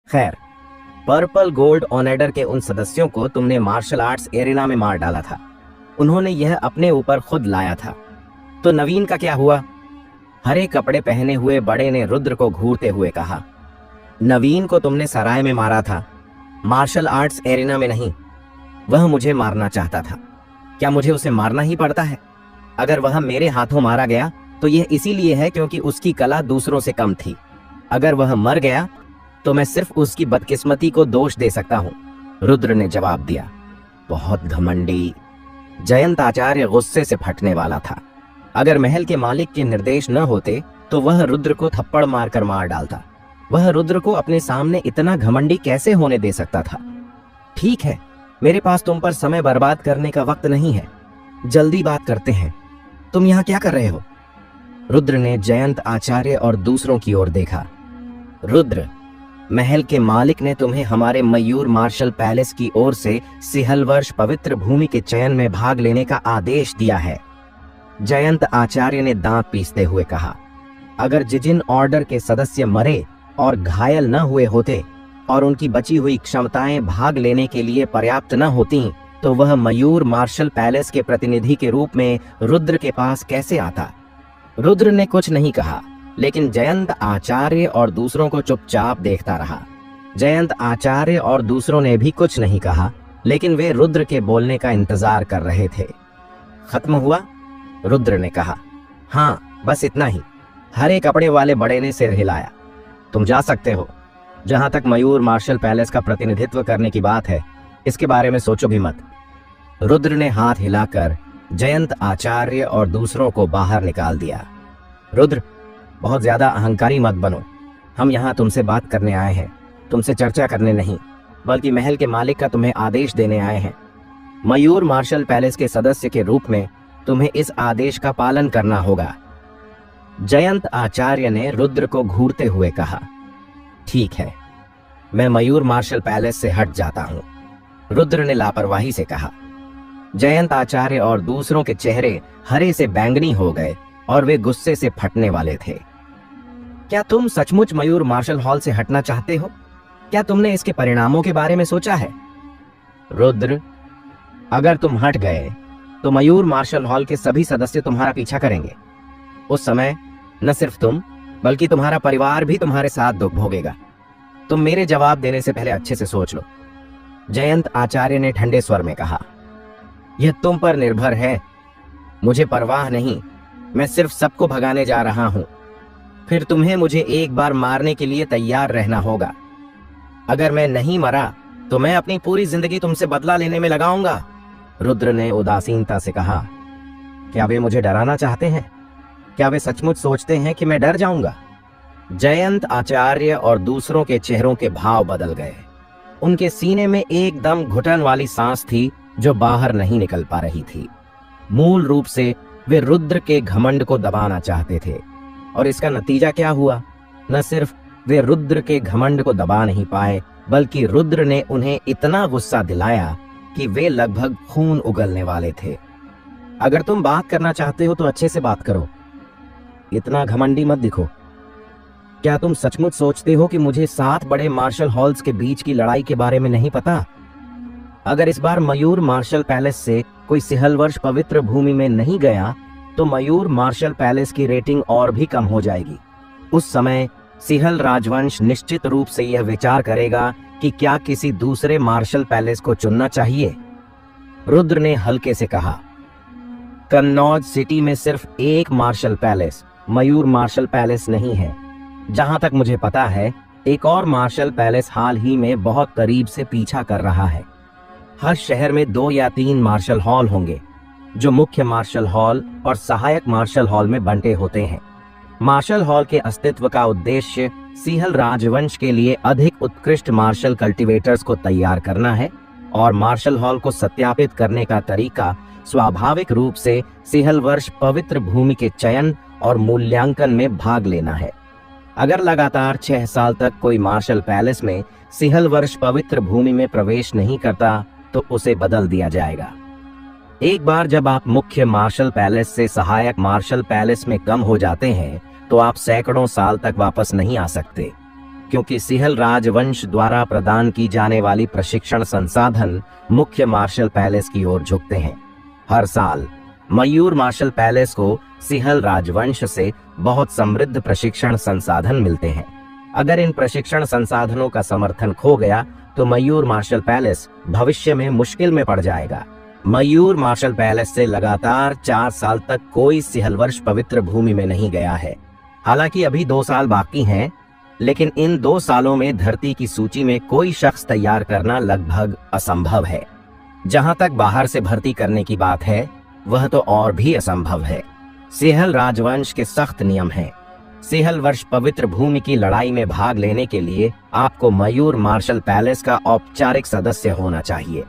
खैर, purple gold ऑनर्डर के उन सदस्यों को तुमने मार्शल आर्ट्स एरिना में मार डाला था। उन्होंने यह अपने ऊपर खुद लाया था। तो नवीन का क्या हुआ? हरे कपड़े पहने हुए बड़े ने रुद्र को घूरते हुए कहा। नवीन को तुमने सराय में मारा था, मार्शल आर्ट्स एरिना में नहीं। वह मुझे मारना चाहता था। क्या मुझे उसे मारना ही पड़ता है? अगर वह मेरे हाथों मारा गया तो यह इसीलिए है क्योंकि उसकी कला दूसरों से कम थी। अगर वह मर गया तो मैं सिर्फ उसकी बदकिस्मती को दोष दे सकता हूं, रुद्र ने जवाब दिया। बहुत घमंडी। जयंत आचार्य गुस्से से फटने वाला था। अगर महल के मालिक के निर्देश न होते तो वह रुद्र को थप्पड़ मारकर मार डालता। वह रुद्र को अपने सामने इतना घमंडी कैसे होने दे सकता था? ठीक है, मेरे पास तुम पर समय बर्बाद करने का वक्त नहीं है। जल्दी बात करते हैं। तुम यहाँ क्या कर रहे हो? रुद्र ने जयंत आचार्य और दूसरों की ओर देखा। रुद्र, महल के मालिक ने तुम्हें हमारे मयूर मार्शल पैलेस की ओर से सिहलवर्ष पवित्र भूमि के चयन में भाग लेने का आदेश दिया है। जयंत आचार्य ने दांत पीसते हुए कहा। अगर जिजिन ऑर्डर के सदस्य मरे और घायल न हुए होते और उनकी बची हुई क्षमताएं भाग लेने के लिए पर्याप्त न होती तो वह मयूर मार्शल पैलेस के प्रतिनिधि के रूप में रुद्र के पास कैसे आता? रुद्र ने कुछ नहीं कहा, लेकिन जयंत आचार्य और दूसरों को चुपचाप देखता रहा। जयंत आचार्य और दूसरों ने भी कुछ नहीं कहा, लेकिन वे रुद्र के बोलने का इंतजार कर रहे थे। खत्म हुआ? रुद्र ने कहा। हाँ, बस इतना ही। हरे कपड़े वाले बड़े ने सिर हिलाया। तुम जा सकते हो। जहां तक मयूर मार्शल पैलेस का प्रतिनिधित्व करने की बात है, इसके बारे में सोचो भी मत। रुद्र ने हाथ हिलाकर जयंत आचार्य और दूसरों को बाहर निकाल दिया। रुद्र, बहुत ज्यादा अहंकारी मत बनो। हम यहाँ तुमसे बात करने आए हैं, तुमसे चर्चा करने नहीं, बल्कि महल के मालिक का तुम्हें आदेश देने आए हैं। मयूर मार्शल पैलेस के सदस्य के रूप में तुम्हें इस आदेश का पालन करना होगा। जयंत आचार्य ने रुद्र को घूरते हुए कहा। ठीक है, मैं मयूर मार्शल पैलेस से हट जाता हूं, रुद्र ने लापरवाही से कहा। जयंत आचार्य और दूसरों के चेहरे हरे से बैंगनी हो गए और वे गुस्से से फटने वाले थे। क्या तुम सचमुच मयूर मार्शल हॉल से हटना चाहते हो? क्या तुमने इसके परिणामों के बारे में सोचा है? रुद्र, अगर तुम हट गए तो मयूर मार्शल हॉल के सभी सदस्य तुम्हारा पीछा करेंगे। उस समय न सिर्फ तुम बल्कि तुम्हारा परिवार भी तुम्हारे साथ दुख भोगेगा। तुम मेरे जवाब देने से पहले अच्छे से सोच लो, जयंत आचार्य ने ठंडे स्वर में कहा। यह तुम पर निर्भर है। मुझे परवाह नहीं, मैं सिर्फ सबको भगाने जा रहा हूं। फिर तुम्हें मुझे एक बार मारने के लिए तैयार रहना होगा। अगर मैं नहीं मरा तो मैं अपनी पूरी जिंदगी तुमसे बदला लेने में लगाऊंगा, रुद्र ने उदासीनता से कहा। क्या वे मुझे डराना चाहते हैं? क्या वे सचमुच सोचते हैं कि मैं डर जाऊंगा? जयंत आचार्य और दूसरों के चेहरों के भाव बदल गए। उनके सीने में एकदम घुटन वाली सांस थी जो बाहर नहीं निकल पा रही थी। मूल रूप से वे रुद्र के घमंड को दबाना चाहते थे, और इसका नतीजा क्या हुआ? न सिर्फ वे रुद्र के घमंड को दबा नहीं पाए, बल्कि रुद्र ने उन्हें इतना गुस्सा दिलाया कि वे लगभग खून उगलने वाले थे। अगर तुम बात करना चाहते हो तो अच्छे से बात करो, इतना घमंडी मत दिखो। क्या तुम सचमुच सोचते हो कि मुझे 7 बड़े मार्शल हॉल्स के बीच की लड़ाई के बारे में नहीं पता? अगर इस बार मयूर मार्शल पैलेस से कोई सिहलवर्ष पवित्र भूमि में नहीं गया तो मयूर मार्शल पैलेस की रेटिंग और भी कम हो जाएगी। उस समय सिहल राजवंश निश्चित रूप से यह विचार करेगा कि क्या किसी दूसरे मार्शल पैलेस को चुनना चाहिए। रुद्र ने हल्के से कहा। कन्नौज सिटी में सिर्फ एक मार्शल पैलेस, मयूर मार्शल पैलेस नहीं है। जहां तक मुझे पता है, एक और मार्शल पैलेस हाल ही में बहुत करीब से पीछा कर रहा है। हर शहर में 2 या 3 मार्शल हॉल होंगे, जो मुख्य मार्शल हॉल और सहायक मार्शल हॉल में बंटे होते हैं। मार्शल हॉल के अस्तित्व का उद्देश्य सिहल राजवंश के लिए अधिक उत्कृष्ट मार्शल कल्टीवेटर्स को तैयार करना है, और मार्शल हॉल को सत्यापित करने का तरीका स्वाभाविक रूप से सिहलवर्ष पवित्र भूमि के चयन और मूल्यांकन में भाग लेना है। अगर लगातार 6 साल तक कोई मार्शल पैलेस में सिहलवर्ष पवित्र भूमि में प्रवेश नहीं करता तो उसे बदल दिया जाएगा। एक बार जब आप मुख्य मार्शल पैलेस से सहायक मार्शल पैलेस में कम हो जाते हैं तो आप सैकड़ों साल तक वापस नहीं आ सकते। क्योंकि सिहल राजवंश द्वारा प्रदान की जाने वाली प्रशिक्षण संसाधन मुख्य मार्शल पैलेस की ओर झुकते हैं। हर साल मयूर मार्शल पैलेस को सिहल राजवंश से बहुत समृद्ध प्रशिक्षण संसाधन मिलते हैं। अगर इन प्रशिक्षण संसाधनों का समर्थन खो गया तो मयूर मार्शल पैलेस भविष्य में मुश्किल में पड़ जाएगा। मयूर मार्शल पैलेस से लगातार 4 साल तक कोई सिहल वर्ष पवित्र भूमि में नहीं गया है। हालांकि अभी 2 साल बाकी हैं, लेकिन इन 2 सालों में धरती की सूची में कोई शख्स तैयार करना लगभग असंभव है। जहां तक बाहर से भर्ती करने की बात है, वह तो और भी असंभव है। सिहल राजवंश के सख्त नियम हैं। सिहल वर्ष पवित्र भूमि की लड़ाई में भाग लेने के लिए आपको मयूर मार्शल पैलेस का औपचारिक सदस्य होना चाहिए।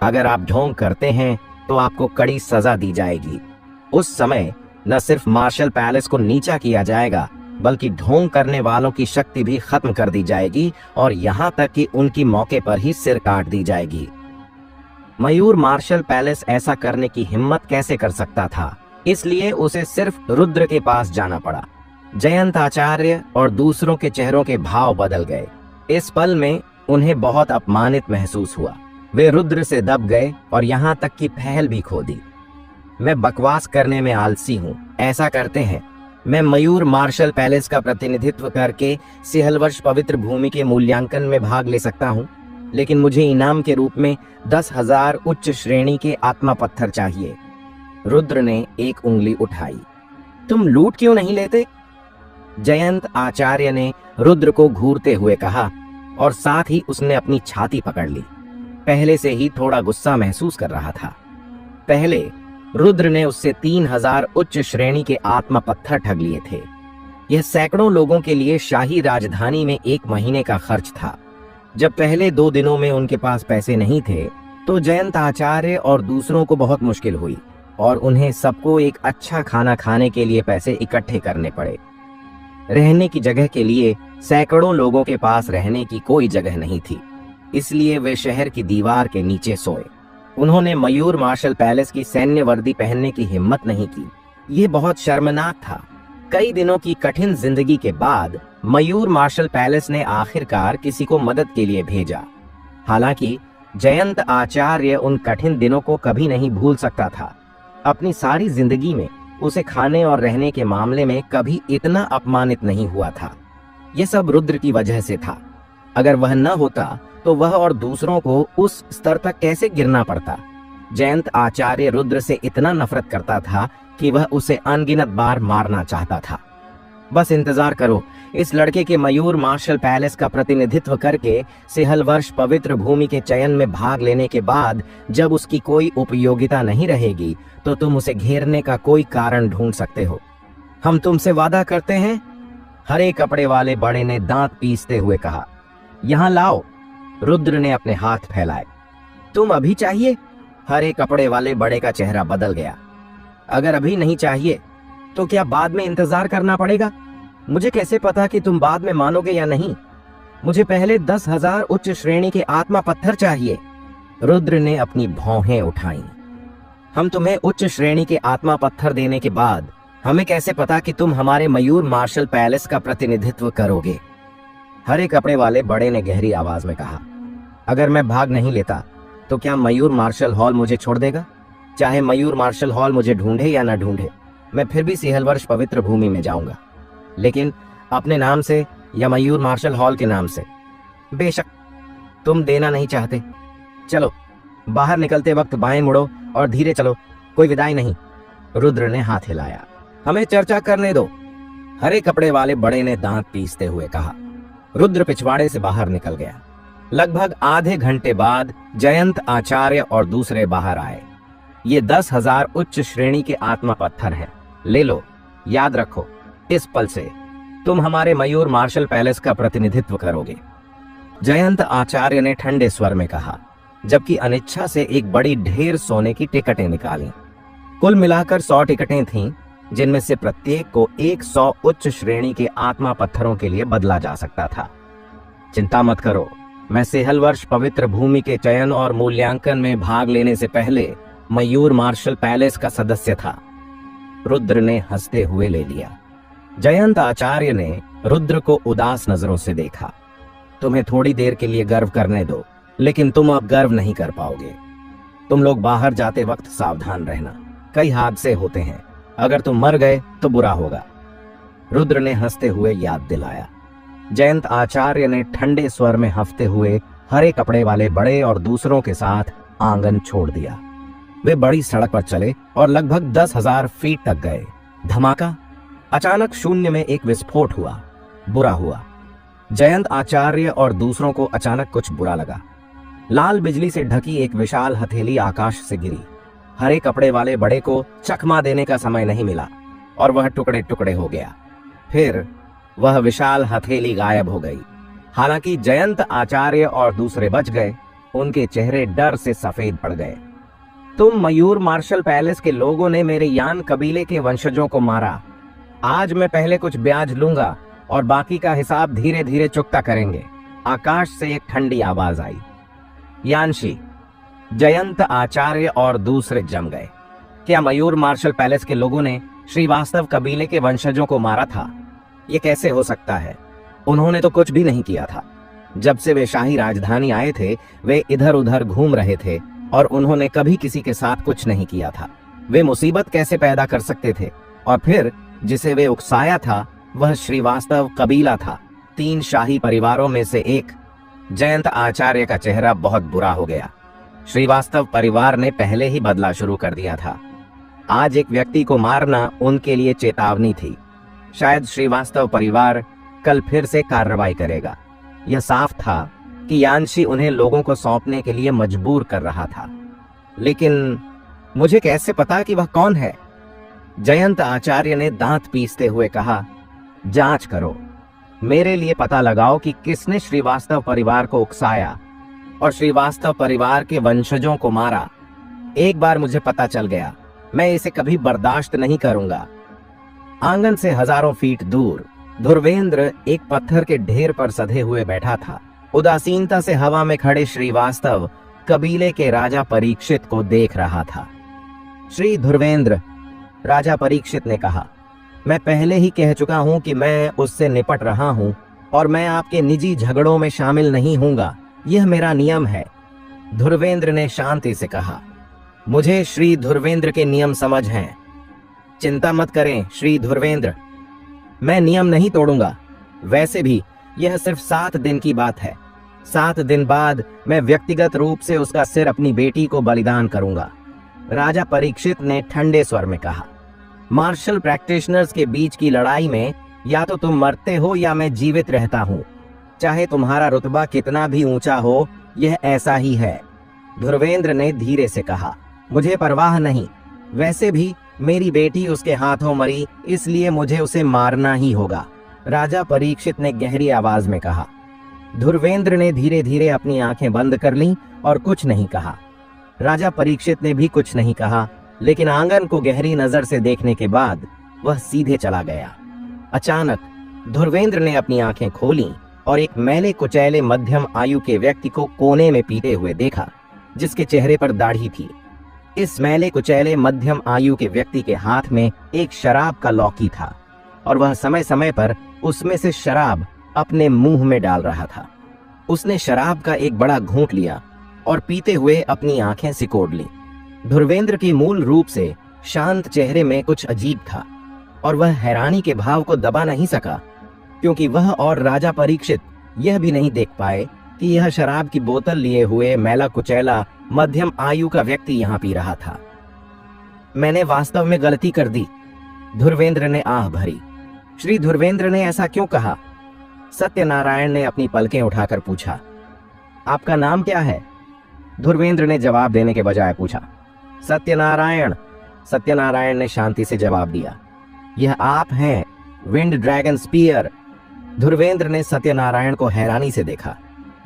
अगर आप ढोंग करते हैं तो आपको कड़ी सजा दी जाएगी। उस समय न सिर्फ मार्शल पैलेस को नीचा किया जाएगा, बल्कि ढोंग करने वालों की शक्ति भी खत्म कर दी जाएगी और यहाँ तक कि उनकी मौके पर ही सिर काट दी जाएगी। मयूर मार्शल पैलेस ऐसा करने की हिम्मत कैसे कर सकता था? इसलिए उसे सिर्फ रुद्र के पास जाना पड़ा। जयंत आचार्य और दूसरों के चेहरों के भाव बदल गए। इस पल में उन्हें बहुत अपमानित महसूस हुआ। वे रुद्र से दब गए और यहाँ तक कि पहल भी खो दी। मैं बकवास करने में आलसी हूँ। ऐसा करते हैं, मैं मयूर मार्शल पैलेस का प्रतिनिधित्व करके सिहल वर्ष पवित्र भूमि के मूल्यांकन में भाग ले सकता हूँ, लेकिन मुझे इनाम के रूप में 10,000 उच्च श्रेणी के आत्मा पत्थर चाहिए। रुद्र ने एक उंगली उठाई। तुम लूट क्यों नहीं लेते? जयंत आचार्य ने रुद्र को घूरते हुए कहा और साथ ही उसने अपनी छाती पकड़ ली। पहले से ही थोड़ा गुस्सा महसूस कर रहा था। पहले रुद्र ने उससे 3,000 उच्च श्रेणी के आत्मा पत्थर ठग लिए थे। यह सैकड़ों लोगों के लिए शाही राजधानी में 1 महीने का खर्च था। जब पहले 2 दिनों में उनके पास पैसे नहीं थे तो जयंत आचार्य और दूसरों को बहुत मुश्किल हुई और उन्हें सबको एक अच्छा खाना खाने के लिए पैसे इकट्ठे करने पड़े। रहने की जगह के लिए सैकड़ों लोगों के पास रहने की कोई जगह नहीं थी, इसलिए वे शहर की दीवार के नीचे सोए। उन्होंने मयूर मार्शल पैलेस की सैन्य वर्दी पहनने की हिम्मत नहीं की। ये बहुत शर्मनाक था। कई दिनों की कठिन जिंदगी के बाद मयूर मार्शल पैलेस ने आखिरकार किसी को मदद के लिए भेजा। हालांकि जयंत आचार्य उन कठिन दिनों को कभी नहीं भूल सकता था। अपनी सारी जिंदगी में उसे खाने और रहने के मामले में कभी इतना अपमानित नहीं हुआ था। यह सब रुद्र की वजह से था। अगर वह न होता तो वह और दूसरों को उस स्तर तक कैसे गिरना पड़ता। जयंत आचार्य रुद्र से इतना नफरत करता था कि वह उसे अनगिनत बार मारना चाहता था। बस इंतजार करो, इस लड़के के मयूर मार्शल पैलेस का प्रतिनिधित्व करके सिहल वर्ष पवित्र भूमि के चयन में भाग लेने के बाद जब उसकी कोई उपयोगिता नहीं रहेगी तो तुम उसे घेरने का कोई कारण ढूंढ सकते हो। हम तुमसे वादा करते हैं, हरे कपड़े वाले बड़े ने दांत पीसते हुए कहा। यहाँ लाओ। रुद्र ने अपने हाथ फैलाए। तुम अभी चाहिए? हरे कपड़े वाले बड़े का चेहरा बदल गया। अगर अभी नहीं चाहिए तो क्या बाद में इंतजार करना पड़ेगा? मुझे कैसे पता कि तुम बाद में मानोगे या नहीं? मुझे पहले 10,000 उच्च श्रेणी के आत्मा पत्थर चाहिए। रुद्र ने अपनी भौहें उठाई। हम तुम्हें उच्च श्रेणी के आत्मा पत्थर देने के बाद हमें कैसे पता कि तुम हमारे मयूर मार्शल पैलेस का प्रतिनिधित्व करोगे? हरे कपड़े वाले बड़े ने गहरी आवाज में कहा। अगर मैं भाग नहीं लेता तो क्या मयूर मार्शल हॉल मुझे छोड़ देगा? चाहे मयूर मार्शल हॉल मुझे ढूंढे या न ढूंढे, मैं फिर भी सिहल वर्ष पवित्र भूमि में जाऊंगा, लेकिन अपने नाम से या मयूर मार्शल हॉल के नाम से। बेशक तुम देना नहीं चाहते। चलो, बाहर निकलते वक्त बाएं मुड़ो और धीरे चलो, कोई विदाई नहीं। रुद्र ने हाथ हिलाया। हमें चर्चा करने दो, हरे कपड़े वाले बड़े ने दांत पीसते हुए कहा। रुद्र पिछवाड़े से बाहर निकल गया। लगभग आधे घंटे बाद जयंत आचार्य और दूसरे बाहर आए। ये 10,000 उच्च श्रेणी के आत्मा पत्थर हैं, ले लो। याद रखो, इस पल से तुम हमारे मयूर मार्शल पैलेस का प्रतिनिधित्व करोगे। जयंत आचार्य ने ठंडे स्वर में कहा, जबकि अनिच्छा से एक बड़ी ढेर सोने की टिकटें निकाली। कुल मिलाकर 100 टिकटें थीं, जिनमें से प्रत्येक को 100 उच्च श्रेणी के आत्मा पत्थरों के लिए बदला जा सकता था। चिंता मत करो, मैं सिहल वर्ष पवित्र भूमि के चयन और मूल्यांकन में भाग लेने से पहले मयूर मार्शल पैलेस का सदस्य था। रुद्र ने हंसते हुए ले लिया। जयंत आचार्य ने रुद्र को उदास नजरों से देखा। तुम्हें थोड़ी देर के लिए गर्व करने दो, लेकिन तुम अब गर्व नहीं कर पाओगे। तुम लोग बाहर जाते वक्त सावधान रहना, कई हादसे होते हैं। अगर तुम मर गए तो बुरा होगा। रुद्र ने हंसते हुए याद दिलाया। जयंत आचार्य ने ठंडे स्वर में हंसते हुए हरे कपड़े वाले बड़े और दूसरों के साथ आंगन छोड़ दिया। वे बड़ी सड़क पर चले और लगभग 10,000 फीट तक गए। धमाका! अचानक शून्य में एक विस्फोट हुआ। बुरा हुआ। जयंत आचार्य और दूसरों को अचानक कुछ बुरा लगा। लाल बिजली से ढकी एक विशाल हथेली आकाश से गिरी। हरे कपड़े वाले बड़े को चकमा देने का समय नहीं मिला और वह टुकड़े टुकड़े हो गया। फिर वह विशाल हथेली गायब हो गई। हालांकि जयंत आचार्य और दूसरे बच गए, उनके चेहरे डर से सफेद पड़ गए। तुम मयूर मार्शल पैलेस के लोगों ने मेरे यान कबीले के वंशजों को मारा। आज मैं पहले कुछ ब्याज लूंगा और बाकी का हिसाब धीरे धीरे चुकता करेंगे। आकाश से एक ठंडी आवाज आई। यानशी! जयंत आचार्य और दूसरे जम गए। क्या मयूर मार्शल पैलेस के लोगों ने श्रीवास्तव कबीले के वंशजों को मारा था? ये कैसे हो सकता है? उन्होंने तो कुछ भी नहीं किया था। जब से वे शाही राजधानी आए थे, वे इधर उधर घूम रहे थे और उन्होंने कभी किसी के साथ कुछ नहीं किया था। वे मुसीबत कैसे पैदा कर सकते थे? और फिर जिसे वे उकसाया था वह श्रीवास्तव कबीला था, 3 शाही परिवारों में से एक। जयंत आचार्य का चेहरा बहुत बुरा हो गया। श्रीवास्तव परिवार ने पहले ही बदला शुरू कर दिया था। आज एक व्यक्ति को मारना उनके लिए चेतावनी थी। शायद श्रीवास्तव परिवार कल फिर से कार्रवाई करेगा। यह साफ था कि यानशी उन्हें लोगों को सौंपने के लिए मजबूर कर रहा था। लेकिन मुझे कैसे पता कि वह कौन है? जयंत आचार्य ने दांत पीसते हुए कहा। जांच करो, मेरे लिए पता लगाओ कि किसने श्रीवास्तव परिवार को उकसाया और श्रीवास्तव परिवार के वंशजों को मारा। एक बार मुझे पता चल गया, मैं इसे कभी बर्दाश्त नहीं करूंगा। आंगन से हजारों फीट दूर धुर्वेंद्र एक पत्थर के ढेर पर सधे हुए बैठा था। उदासीनता से हवा में खड़े श्रीवास्तव कबीले के राजा परीक्षित को देख रहा था। श्री धुर्वेंद्र, राजा परीक्षित ने कहा, मैं पहले ही कह चुका हूं कि मैं उससे निपट रहा हूं और मैं आपके निजी झगड़ों में शामिल नहीं होऊंगा। यह मेरा नियम है। धुर्वेंद्र ने शांति से कहा। मुझे श्री धुर्वेंद्र के नियम समझ हैं। चिंता मत करें श्री धुर्वेंद्र, मैं नियम नहीं तोड़ूंगा। वैसे भी यह सिर्फ 7 दिन की बात है। 7 दिन बाद मैं व्यक्तिगत रूप से उसका सिर अपनी बेटी को बलिदान करूंगा। राजा परीक्षित ने ठंडे स्वर में कहा। मार्शल प्रैक्टिशनर्स के बीच की लड़ाई में या तो तुम मरते हो या मैं जीवित रहता हूं। चाहे तुम्हारा रुतबा कितना भी ऊंचा हो, यह ऐसा ही है। धुर्वेंद्र ने धीरे से कहा। मुझे परवाह नहीं। वैसे भी मेरी बेटी उसके हाथों मरी, इसलिए मुझे उसे मारना ही होगा। राजा परीक्षित ने गहरी आवाज में कहा। धुर्वेंद्र ने धीरे धीरे अपनी आंखें बंद कर लीं और कुछ नहीं कहा। राजा परीक्षित ने भी कुछ नहीं कहा, लेकिन आंगन को गहरी नजर से देखने के बाद वह सीधे चला गया। अचानक धुर्वेंद्र ने अपनी आंखें खोलीं और एक मैले कुचैले मध्यम आयु के व्यक्ति को कोने में पीटे हुए देखा, जिसके चेहरे पर दाढ़ी थी। इस मैले कुचैले मध्यम आयु के व्यक्ति के हाथ में एक शराब का लौकी था और वह समय समय पर उसमें से शराब अपने मुंह में डाल रहा था। उसने शराब का एक बड़ा घूंट लिया और पीते हुए अपनी आंखें सिकोड़ लीं। धुर्वेंद्र की मूल रूप से शांत चेहरे में कुछ अजीब था और वह हैरानी के भाव को दबा नहीं सका, क्योंकि वह और राजा परीक्षित यह भी नहीं देख पाए कि यह शराब की बोतल लिए हुए मैला कुचैला मध्यम आयु का व्यक्ति यहां पी रहा था। मैंने वास्तव में गलती कर दी, धुर्वेंद्र ने आह भरी। श्री धुर्वेंद्र ने ऐसा क्यों कहा? सत्यनारायण ने अपनी पलकें उठाकर पूछा। आपका नाम क्या है? धुर्वेंद्र ने जवाब देने के बजाय पूछा। सत्यनारायण। सत्यनारायण ने शांति से जवाब दिया। यह आप हैं, विंड ड्रैगन स्पीयर। धुर्वेंद्र ने सत्यनारायण को हैरानी से देखा।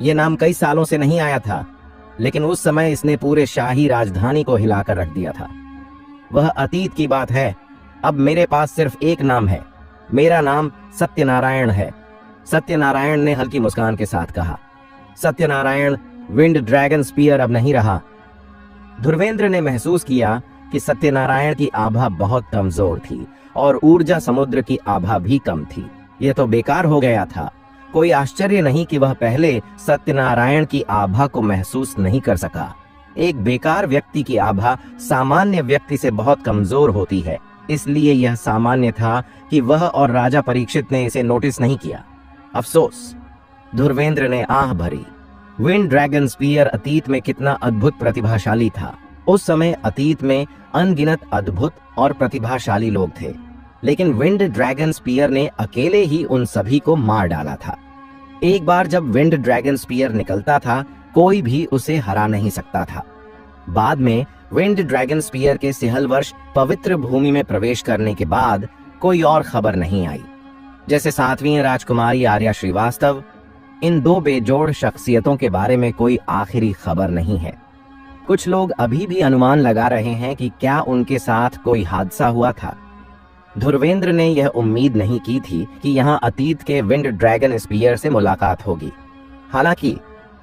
यह नाम कई सालों से नहीं आया था, लेकिन उस समय इसने पूरे शाही राजधानी को हिलाकर रख दिया था। वह अतीत की बात है। अब मेरे पास सिर्फ एक नाम है। मेरा नाम सत्यनारायण है। सत्यनारायण ने हल्की मुस्कान के साथ कहा। सत्यनारायण, विंड ड्रैगन स्पीयर अब नहीं रहा। धुर्वेंद्र ने महसूस किया कि सत्यनारायण की आभा बहुत कमजोर थी और ऊर्जा समुद्र की आभा भी कम थी। यह तो बेकार हो गया था। कोई आश्चर्य नहीं कि वह पहले सत्यनारायण की आभा को महसूस नहीं कर सका। एक बेकार व्यक्ति की आभा सामान्य व्यक्ति से बहुत कमजोर होती है, इसलिए यह सामान्य था कि वह और राजा परीक्षित ने इसे नोटिस नहीं किया। अफसोस, धुर्वेंद्र ने आह भरी। विंड ड्रैगन स्पीयर अतीत में कितना अद्भुत प्रतिभाशाली था। उस समय अतीत में अनगिनत अद्भुत और प्रतिभाशाली लोग थे, लेकिन विंड ड्रैगन स्पीयर ने अकेले ही उन सभी को मार डाला था। एक बार जब विंड ड्रैगन स्पीयर निकलता था, कोई भी उसे हरा नहीं सकता था। बाद में विंड ड्रैगन स्पीयर के सिहल वर्ष पवित्र भूमि में प्रवेश करने के बाद कोई और खबर नहीं आई। जैसे 7वीं राजकुमारी आर्या श्रीवास्तव, इन दो बेजोड़ शख्सियतों के बारे में कोई आखिरी खबर नहीं है। कुछ लोग अभी भी अनुमान लगा रहे हैं कि क्या उनके साथ कोई हादसा हुआ था। धुर्वेंद्र ने यह उम्मीद नहीं की थी कि यहाँ अतीत के विंड ड्रैगन स्पीयर से मुलाकात होगी। हालांकि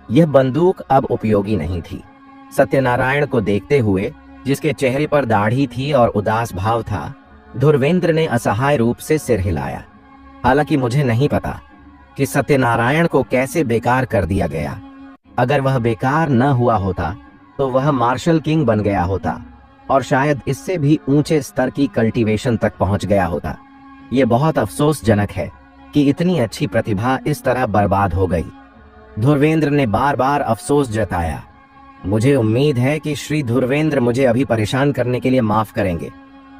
यह बंदूक अब उपयोगी नहीं थी। सत्यनारायण को देखते हुए, जिसके चेहरे पर दाढ़ी थी और उदास भाव था, धुर्वेंद्र ने असहाय रूप से सिर हिलाया। हालांकि मुझे नहीं पता कि सत्यनारायण को कैसे बेकार कर दिया गया। अगर वह बेकार न हुआ होता तो वह मार्शल किंग बन गया होता और शायद इससे भी ऊंचे स्तर की कल्टीवेशन तक पहुंच गया होता। ये बहुत अफसोसजनक है कि इतनी अच्छी प्रतिभा इस तरह बर्बाद हो गई। धुर्वेंद्र ने बार बार अफसोस जताया। मुझे उम्मीद है कि श्री धुर्वेंद्र मुझे अभी परेशान करने के लिए माफ करेंगे।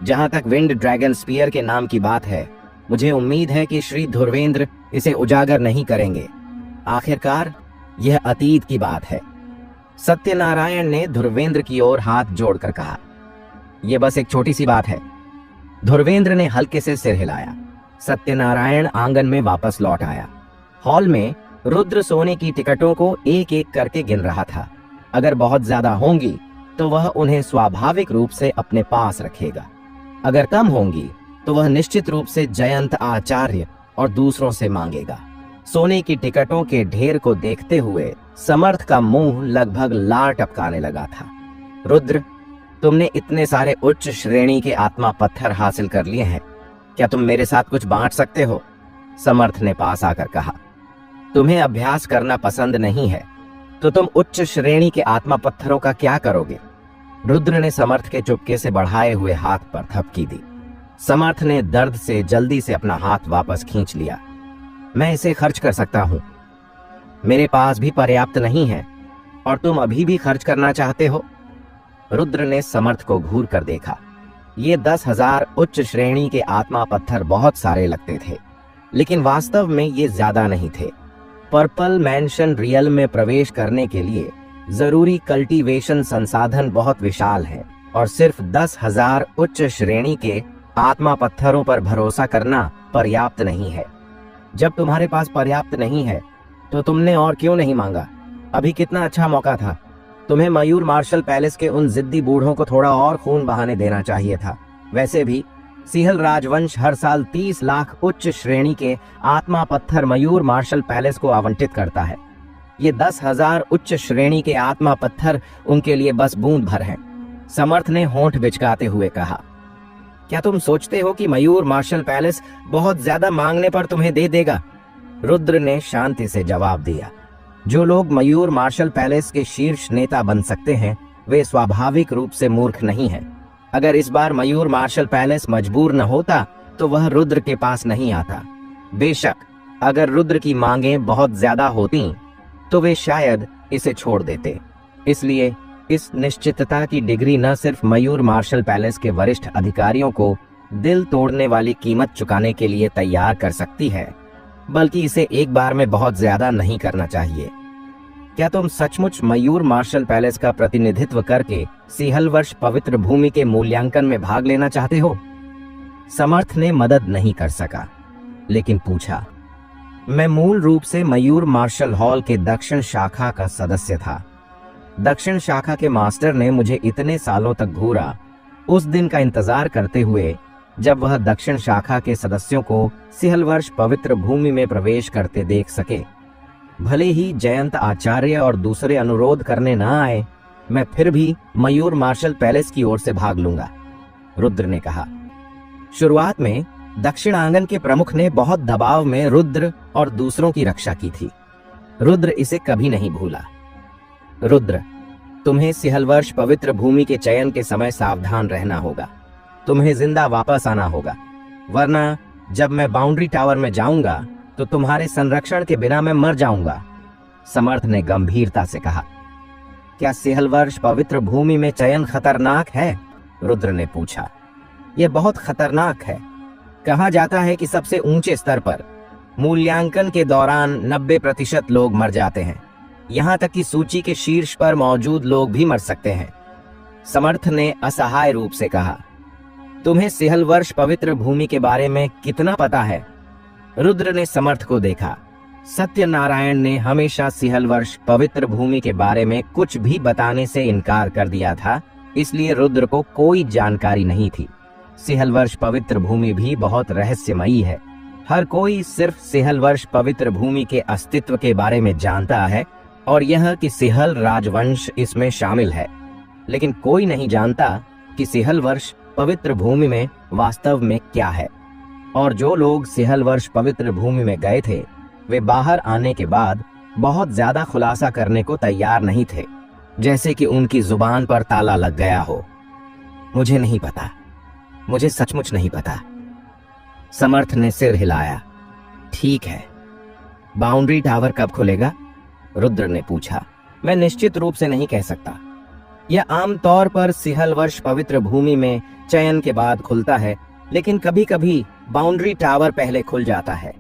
जहां तक विंड ड्रैगन स्पीयर के नाम की बात है, मुझे उम्मीद है कि श्री धुर्वेंद्र इसे उजागर नहीं करेंगे। आखिरकार यह अतीत की बात है। सत्यनारायण ने धुर्वेंद्र की ओर हाथ जोड़कर कहा, यह बस एक छोटी सी बात है। धुर्वेंद्र ने हल्के से सिर हिलाया। सत्यनारायण आंगन में वापस लौट आया। हॉल में रुद्र सोने की टिकटों को एक एक करके गिन रहा था। अगर बहुत ज्यादा होंगी तो वह उन्हें स्वाभाविक रूप से अपने पास रखेगा। अगर कम होंगी तो वह निश्चित रूप से जयंत आचार्य और दूसरों से मांगेगा। सोने की टिकटों के ढेर को देखते हुए समर्थ का मुंह लगभग लार टपकाने लगा था। रुद्र, तुमने इतने सारे उच्च श्रेणी के आत्मा पत्थर हासिल कर लिए हैं, क्या तुम मेरे साथ कुछ बांट सकते हो? समर्थ ने पास आकर कहा। तुम्हें अभ्यास करना पसंद नहीं है तो तुम उच्च श्रेणी के आत्मा पत्थरों का क्या करोगे? रुद्र ने समर्थ के चुपके से बढ़ाए हुए हाथ पर थपकी दी। समर्थ ने दर्द से जल्दी से अपना हाथ वापस खींच लिया। मैं इसे खर्च कर सकता हूं। मेरे पास भी पर्याप्त नहीं है और तुम अभी भी खर्च करना चाहते हो? रुद्र ने समर्थ को घूर कर देखा। ये 10,000 उच्च श्रेणी के आत्मा पत्थर बहुत सारे लगते थे, लेकिन वास्तव में ये ज्यादा नहीं थे। पर्पल मैंशन रियल में प्रवेश करने के लिए जरूरी कल्टीवेशन संसाधन बहुत विशाल है और सिर्फ 10,000 उच्च श्रेणी के आत्मा पत्थरों पर भरोसा करना पर्याप्त नहीं है। जब तुम्हारे पास पर्याप्त नहीं है तो तुमने और क्यों नहीं मांगा? अभी कितना अच्छा मौका था। तुम्हें मयूर मार्शल पैलेस के उन जिद्दी बूढ़ों को थोड़ा और खून बहाने देना चाहिए था। वैसे भी सिहल राजवंश हर साल 30 लाख उच्च श्रेणी के आत्मा पत्थर मयूर मार्शल पैलेस को आवंटित करता है। ये 10,000 उच्च श्रेणी के आत्मा पत्थर उनके लिए बस बूंद भर हैं। समर्थ ने होंठ बिचकाते हुए कहा, क्या तुम सोचते हो कि मयूर मार्शल पैलेस बहुत ज्यादा मांगने पर तुम्हें दे देगा? रुद्र ने शांति से जवाब दिया। जो लोग मयूर मार्शल पैलेस के शीर्ष नेता बन सकते हैं, वे स्वाभाविक रूप से मूर्ख नहीं हैं। अगर इस बार मयूर मार्शल पैलेस मजबूर न होता तो वह रुद्र के पास नहीं आता। बेशक अगर रुद्र की मांगें बहुत ज्यादा होती तो वे शायद इसे छोड़ देते। इसलिए इस निश्चितता की डिग्री न सिर्फ मयूर मार्शल पैलेस के वरिष्ठ अधिकारियों को दिल तोड़ने वाली कीमत चुकाने के लिए तैयार कर सकती है, बल्कि इसे एक बार में बहुत ज्यादा नहीं करना चाहिए। क्या तुम सचमुच मयूर मार्शल पैलेस का प्रतिनिधित्व करके सिहल वर्ष पवित्र भूमि के मूल्यांकन में भाग लेना चाहते हो? समर्थ ने मदद नहीं कर सका, लेकिन पूछा, मैं मूल रूप से मयूर मार्शल हॉल के दक्षिण शाखा का सदस्य था। दक्षिण शाखा के मास्टर ने मुझे इतने सालों तक घूरा, उस दिन का इंतजार करते हुए जब वह दक्षिण शाखा के सदस्यों को सिहल वर्ष पवित्र भूमि में प्रवेश करते देख सके। भले ही जयंत आचार्य और दूसरे अनुरोध करने न आए, मैं फिर भी मयूर मार्शल पैलेस की ओर से भाग लूंगा, रुद्र ने कहा। शुरुआत में दक्षिण आंगन के प्रमुख ने बहुत दबाव में रुद्र और दूसरों की रक्षा की थी। रुद्र इसे कभी नहीं भूला। रुद्र, तुम्हें सिहलवर्ष पवित्र भूमि के चयन के समय सावधान रहना होगा। तुम्हें जिंदा वापस आना होगा, वरना जब मैं बाउंड्री टावर में जाऊंगा तो तुम्हारे संरक्षण के बिना मैं मर जाऊंगा, समर्थ ने गंभीरता से कहा। क्या सिहलवर्ष पवित्र भूमि में चयन खतरनाक है? रुद्र ने पूछा। यह बहुत खतरनाक है। कहा जाता है कि सबसे ऊंचे स्तर पर मूल्यांकन के दौरान 90% लोग मर जाते हैं। यहां तक कि सूची के शीर्ष पर मौजूद लोग भी मर सकते हैं, समर्थ ने असहाय रूप से कहा। तुम्हें सिहलवर्ष पवित्र भूमि के बारे में कितना पता है? रुद्र ने समर्थ को देखा। सत्यनारायण ने हमेशा सिहलवर्ष पवित्र भूमि के बारे में कुछ भी बताने से इनकार कर दिया था, इसलिए रुद्र को कोई जानकारी नहीं थी। सिहलवर्ष पवित्र भूमि भी बहुत रहस्यमयी है। हर कोई सिर्फ सिहलवर्ष पवित्र भूमि के अस्तित्व के बारे में जानता है और यह कि सिहल राजवंश इसमें शामिल है, लेकिन कोई नहीं जानता कि सिहलवर्ष पवित्र भूमि में वास्तव में क्या है। और जो लोग सिहलवर्ष पवित्र भूमि में गए थे, वे बाहर आने के बाद बहुत ज्यादा खुलासा करने को तैयार नहीं थे, जैसे कि उनकी जुबान पर ताला लग गया हो। मुझे नहीं पता, मुझे सचमुच नहीं पता, समर्थ ने सिर हिलाया। ठीक है, बाउंड्री टावर कब खुलेगा? रुद्र ने पूछा। मैं निश्चित रूप से नहीं कह सकता। यह आमतौर पर सिहलवर्ष पवित्र भूमि में चयन के बाद खुलता है, लेकिन कभी कभी बाउंड्री टावर पहले खुल जाता है।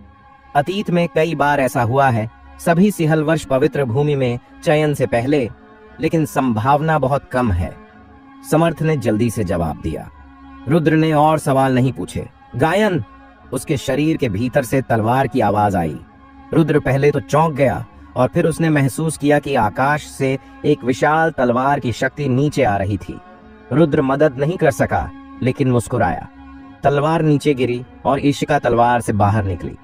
अतीत में कई बार ऐसा हुआ है, सभी सिहलवर्ष पवित्र भूमि में चयन से पहले, लेकिन संभावना बहुत कम है, समर्थ ने जल्दी से जवाब दिया। रुद्र ने और सवाल नहीं पूछे। गायन! उसके शरीर के भीतर से तलवार की आवाज आई। रुद्र पहले तो चौंक गया और फिर उसने महसूस किया कि आकाश से एक विशाल तलवार की शक्ति नीचे आ रही थी। रुद्र मदद नहीं कर सका, लेकिन मुस्कुराया। तलवार नीचे गिरी और इशिका तलवार से बाहर निकली।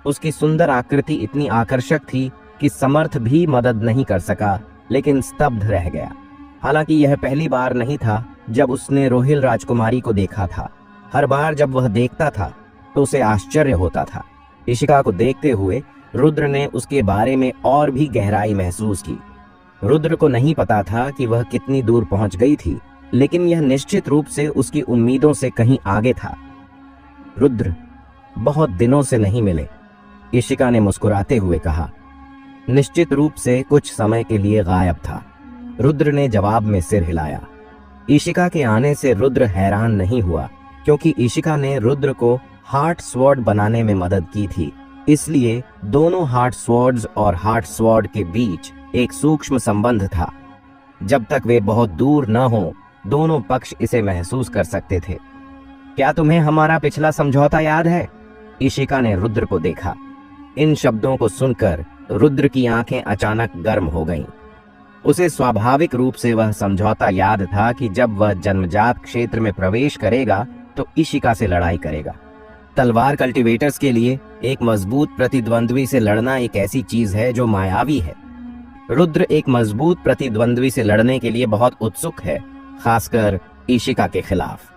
उसकी सुंदर आकृति इतनी आकर्षक थी कि समर्थ भी मदद नहीं कर सका, लेकिन स्तब्ध रह गया। हालांकि यह पहली बार नहीं था जब उसने रोहिल राजकुमारी को देखा था। हर बार जब वह देखता था तो उसे आश्चर्य होता था। इशिका को देखते हुए रुद्र ने उसके बारे में और भी गहराई महसूस की। रुद्र को नहीं पता था कि वह कितनी दूर पहुंच गई थी, लेकिन यह निश्चित रूप से उसकी उम्मीदों से कहीं आगे था। रुद्र, बहुत दिनों से नहीं मिले, इशिका ने मुस्कुराते हुए कहा। निश्चित रूप से कुछ समय के लिए गायब था, रुद्र ने जवाब में सिर हिलाया। इशिका के आने से रुद्र हैरान नहीं हुआ, क्योंकि इशिका ने रुद्र को हार्ट स्वॉर्ड बनाने में मदद की थी। इसलिए दोनों हार्ट स्वॉर्ड्स और हार्ट स्वॉर्ड के बीच एक सूक्ष्म संबंध था। जब तक वे बहुत दूर न हो, दोनों पक्ष इसे महसूस कर सकते थे। क्या तुम्हें हमारा पिछला समझौता याद है? इशिका ने रुद्र को देखा। इन शब्दों को सुनकर रुद्र की आंखें अचानक गर्म हो गईं। उसे स्वाभाविक रूप से वह समझौता याद था कि जब वह जन्मजात क्षेत्र में प्रवेश करेगा तो इशिका से लड़ाई करेगा। तलवार कल्टीवेटर्स के लिए एक मजबूत प्रतिद्वंद्वी से लड़ना एक ऐसी चीज है जो मायावी है। रुद्र एक मजबूत प्रतिद्वंद्वी से लड़ने के लिए बहुत उत्सुक है, खासकर इशिका के खिलाफ।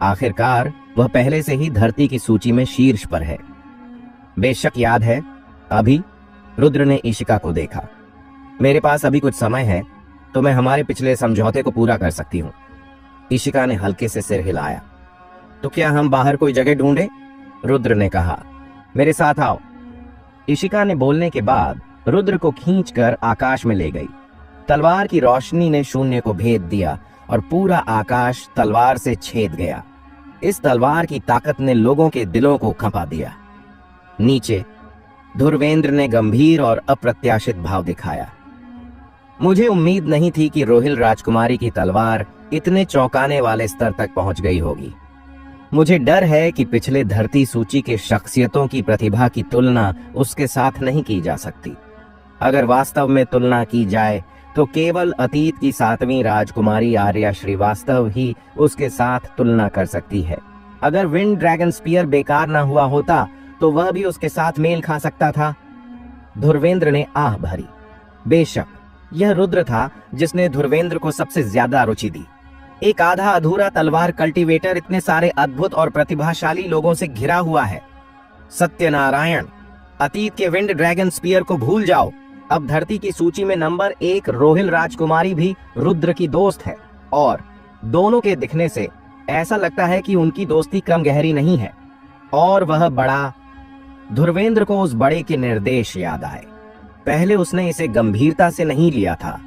आखिरकार वह पहले से ही धरती की सूची में शीर्ष पर है। बेशक याद है। अभी? रुद्र ने इशिका को देखा। मेरे पास अभी कुछ समय है तो मैं हमारे पिछले समझौते को पूरा कर सकती हूँ। इशिका ने हल्के से सिर हिलाया। तो क्या हम बाहर कोई जगह ढूंढे? रुद्र ने कहा। मेरे साथ आओ। इशिका ने बोलने के बाद रुद्र को खींचकर आकाश में ले गई। तलवार की रोशनी ने शून्य को भेद दिया और पूरा आकाश तलवार से छेद गया। इस तलवार की ताकत ने लोगों के दिलों को खपा दिया। नीचे धुर्वेंद्र ने गंभीर और अप्रत्याशित भाव दिखाया। मुझे उम्मीद नहीं थी कि रोहिल राजकुमारी की तलवार इतने चौंकाने वाले स्तर तक पहुंच गई होगी। मुझे डर है कि पिछले धरती सूची के शख्सियतों की प्रतिभा की तुलना उसके साथ नहीं की जा सकती। अगर वास्तव में तुलना की जाए तो केवल अतीत की 7वीं राजकुमारी आर्या श्रीवास्तव ही उसके साथ तुलना कर सकती है। अगर विंड ड्रैगन स्पीयर बेकार ना हुआ होता तो वह भी उसके साथ मेल खा सकता था। धुर्वेंद्र ने आह भरी। बेशक, यह रुद्र था जिसने धुर्वेंद्र को सबसे ज्यादा रुचि दी। एक आधा अधूरा तलवार कल्टीवेटर इतने सारे अद्भुत और प्रतिभाशाली लोगों से घिरा हुआ है। सत्यनारायण, अतीत के विंड ड्रैगन स्पीयर को भूल जाओ। अब धरती की सूची में नंबर 1 रोहिल राजकुमारी भी रुद्र की दोस्त है, और दोनों के दिखने से ऐसा लगता है कि उनकी दोस्ती कम गहरी नहीं है। और वह बड़ा, धुर्वेंद्र को उस बड़े के निर्देश याद आए। पहले उसने इसे गंभीरता से नहीं लिया था,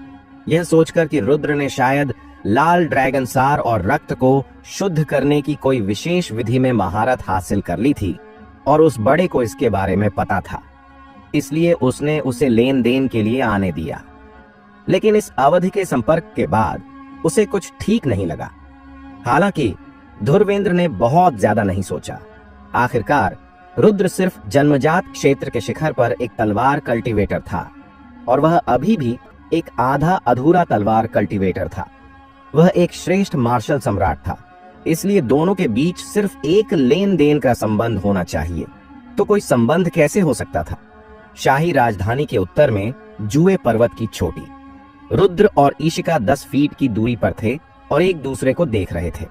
यह सोचकर कि रुद्र ने शायद लाल ड्रैगन सार और रक्त को शुद्ध करने की कोई विशेष विधि में महारत हासिल कर ली थी, और उस बड़े को इसके बारे में पता था, इसलिए उसने उसे लेन देन के लिए आने दिया। लेकिन इस अवधि के संपर्क के बाद उसे कुछ ठीक नहीं लगा। हालांकि धुर्वेंद्र ने बहुत ज्यादा नहीं सोचा। आखिरकार रुद्र सिर्फ जन्मजात क्षेत्र के शिखर पर एक तलवार कल्टीवेटर था, और वह अभी भी एक आधा अधूरा तलवार कल्टीवेटर था। वह एक श्रेष्ठ मार्शल सम्राट था, इसलिए दोनों के बीच सिर्फ एक लेन देन का संबंध होना चाहिए। तो कोई संबंध कैसे हो सकता था? शाही राजधानी के उत्तर में जुए पर्वत की चोटी। रुद्र और ईशिका 10 फीट की दूरी पर थे और एक दूसरे को देख रहे थे।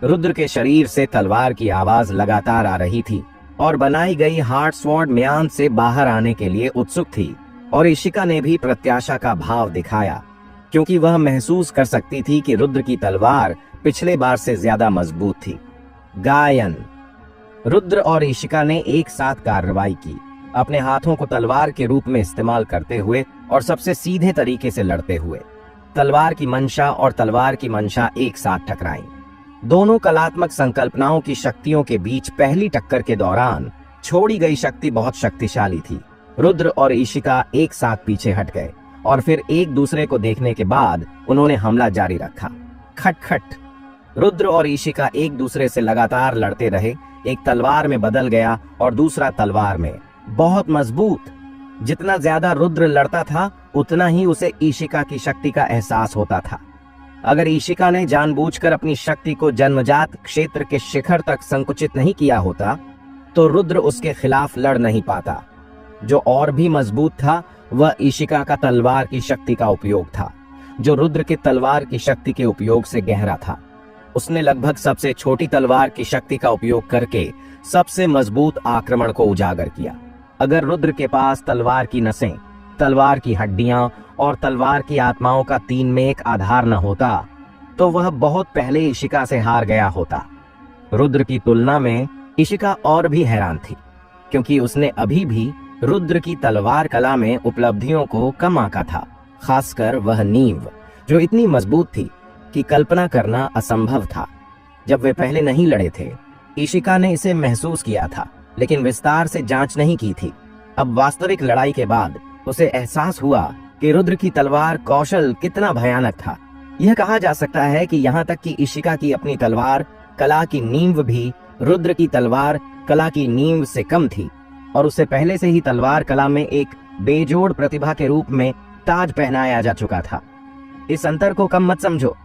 रुद्र के शरीर से तलवार की आवाज लगातार आ रही थी और बनाई गई हार्ड स्वॉर्ड म्यान से बाहर आने के लिए उत्सुक थी, और ईशिका ने भी प्रत्याशा का भाव दिखाया, क्योंकि वह महसूस कर सकती थी कि रुद्र की तलवार पिछले बार से ज्यादा मजबूत थी। गायन। रुद्र और ईशिका ने एक साथ कार्रवाई की, अपने हाथों को तलवार के रूप में इस्तेमाल करते हुए और सबसे सीधे तरीके से लड़ते हुए। तलवार की मंशा और तलवार की मंशा एक साथ टकराई। दोनों कलात्मक संकल्पनाओं की शक्तियों के बीच पहली टक्कर के दौरान छोड़ी गई शक्ति बहुत शक्तिशाली थी। रुद्र और ईशिका एक साथ पीछे हट गए, और फिर एक दूसरे को देखने के बाद उन्होंने हमला जारी रखा। खटखट। रुद्र और ईशिका एक दूसरे से लगातार लड़ते रहे। एक तलवार में बदल गया और दूसरा तलवार में, बहुत मजबूत। जितना ज्यादा रुद्र लड़ता था, उतना ही उसे ईशिका की शक्ति का एहसास होता था। अगर ईशिका ने जानबूझकर अपनी शक्ति को जन्मजात क्षेत्र के शिखर तक संकुचित नहीं किया होता, तो रुद्र उसके खिलाफ लड़ नहीं पाता। जो और भी मजबूत था, वह ईशिका का तलवार की शक्ति का उपयोग था, जो रुद्र के तलवार की शक्ति के उपयोग से गहरा था। उसने लगभग सबसे छोटी तलवार की शक्ति का उपयोग करके सबसे मजबूत आक्रमण को उजागर किया। अगर रुद्र के पास तलवार की नसें, तलवार की हड्डियां और तलवार की आत्माओं का 3 में 1 आधार न होता, तो वह बहुत पहले ईशिका से हार गया होता। रुद्र की तुलना में ईशिका और भी हैरान थी, क्योंकि उसने अभी भी रुद्र की तलवार कला में उपलब्धियों को कम आंका था, खासकर वह नींव, जो इतनी मजबूत थी कि कल्पना करना असंभव था। जब वे पहले नहीं लड़े थे, ईशिका ने इसे महसूस किया था, लेकिन विस्तार से जांच नहीं की थी। अब वास्तविक लड़ाई के बाद उसे एहसास हुआ कि रुद्र की तलवार कौशल कितना भयानक था। यह कहा जा सकता है कि यहाँ तक कि ईशिका की अपनी तलवार कला की नींव भी रुद्र की तलवार कला की नींव से कम थी, और उसे पहले से ही तलवार कला में एक बेजोड़ प्रतिभा के रूप में ताज पहनाया जा चुका था। इस अंतर को कम मत समझो।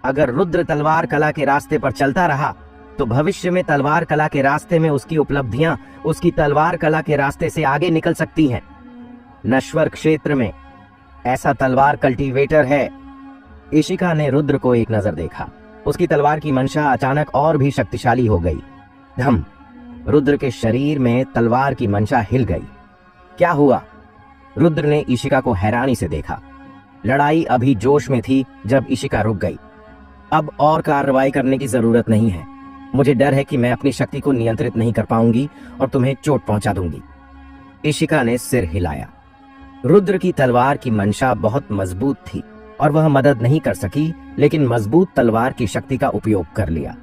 अगर रुद्र तलवार कला के रास्ते पर चलता रहा, तो भविष्य में तलवार कला के रास्ते में उसकी उपलब्धियां उसकी तलवार कला के रास्ते से आगे निकल सकती हैं। नश्वर क्षेत्र में ऐसा तलवार कल्टीवेटर है। ईशिका ने रुद्र को एक नजर देखा। उसकी तलवार की मंशा अचानक और भी शक्तिशाली हो गई। धम। रुद्र के शरीर में तलवार की मंशा हिल गई। क्या हुआ? रुद्र ने ईशिका को हैरानी से देखा। लड़ाई अभी जोश में थी जब ईशिका रुक गई। अब और कार्रवाई करने की जरूरत नहीं है। मुझे डर है कि मैं अपनी शक्ति को नियंत्रित नहीं कर पाऊंगी और तुम्हें चोट पहुंचा दूंगी। ईशिका ने सिर हिलाया। रुद्र की तलवार की मंशा बहुत मजबूत थी और वह मदद नहीं कर सकी, लेकिन मजबूत तलवार की शक्ति का उपयोग कर लिया।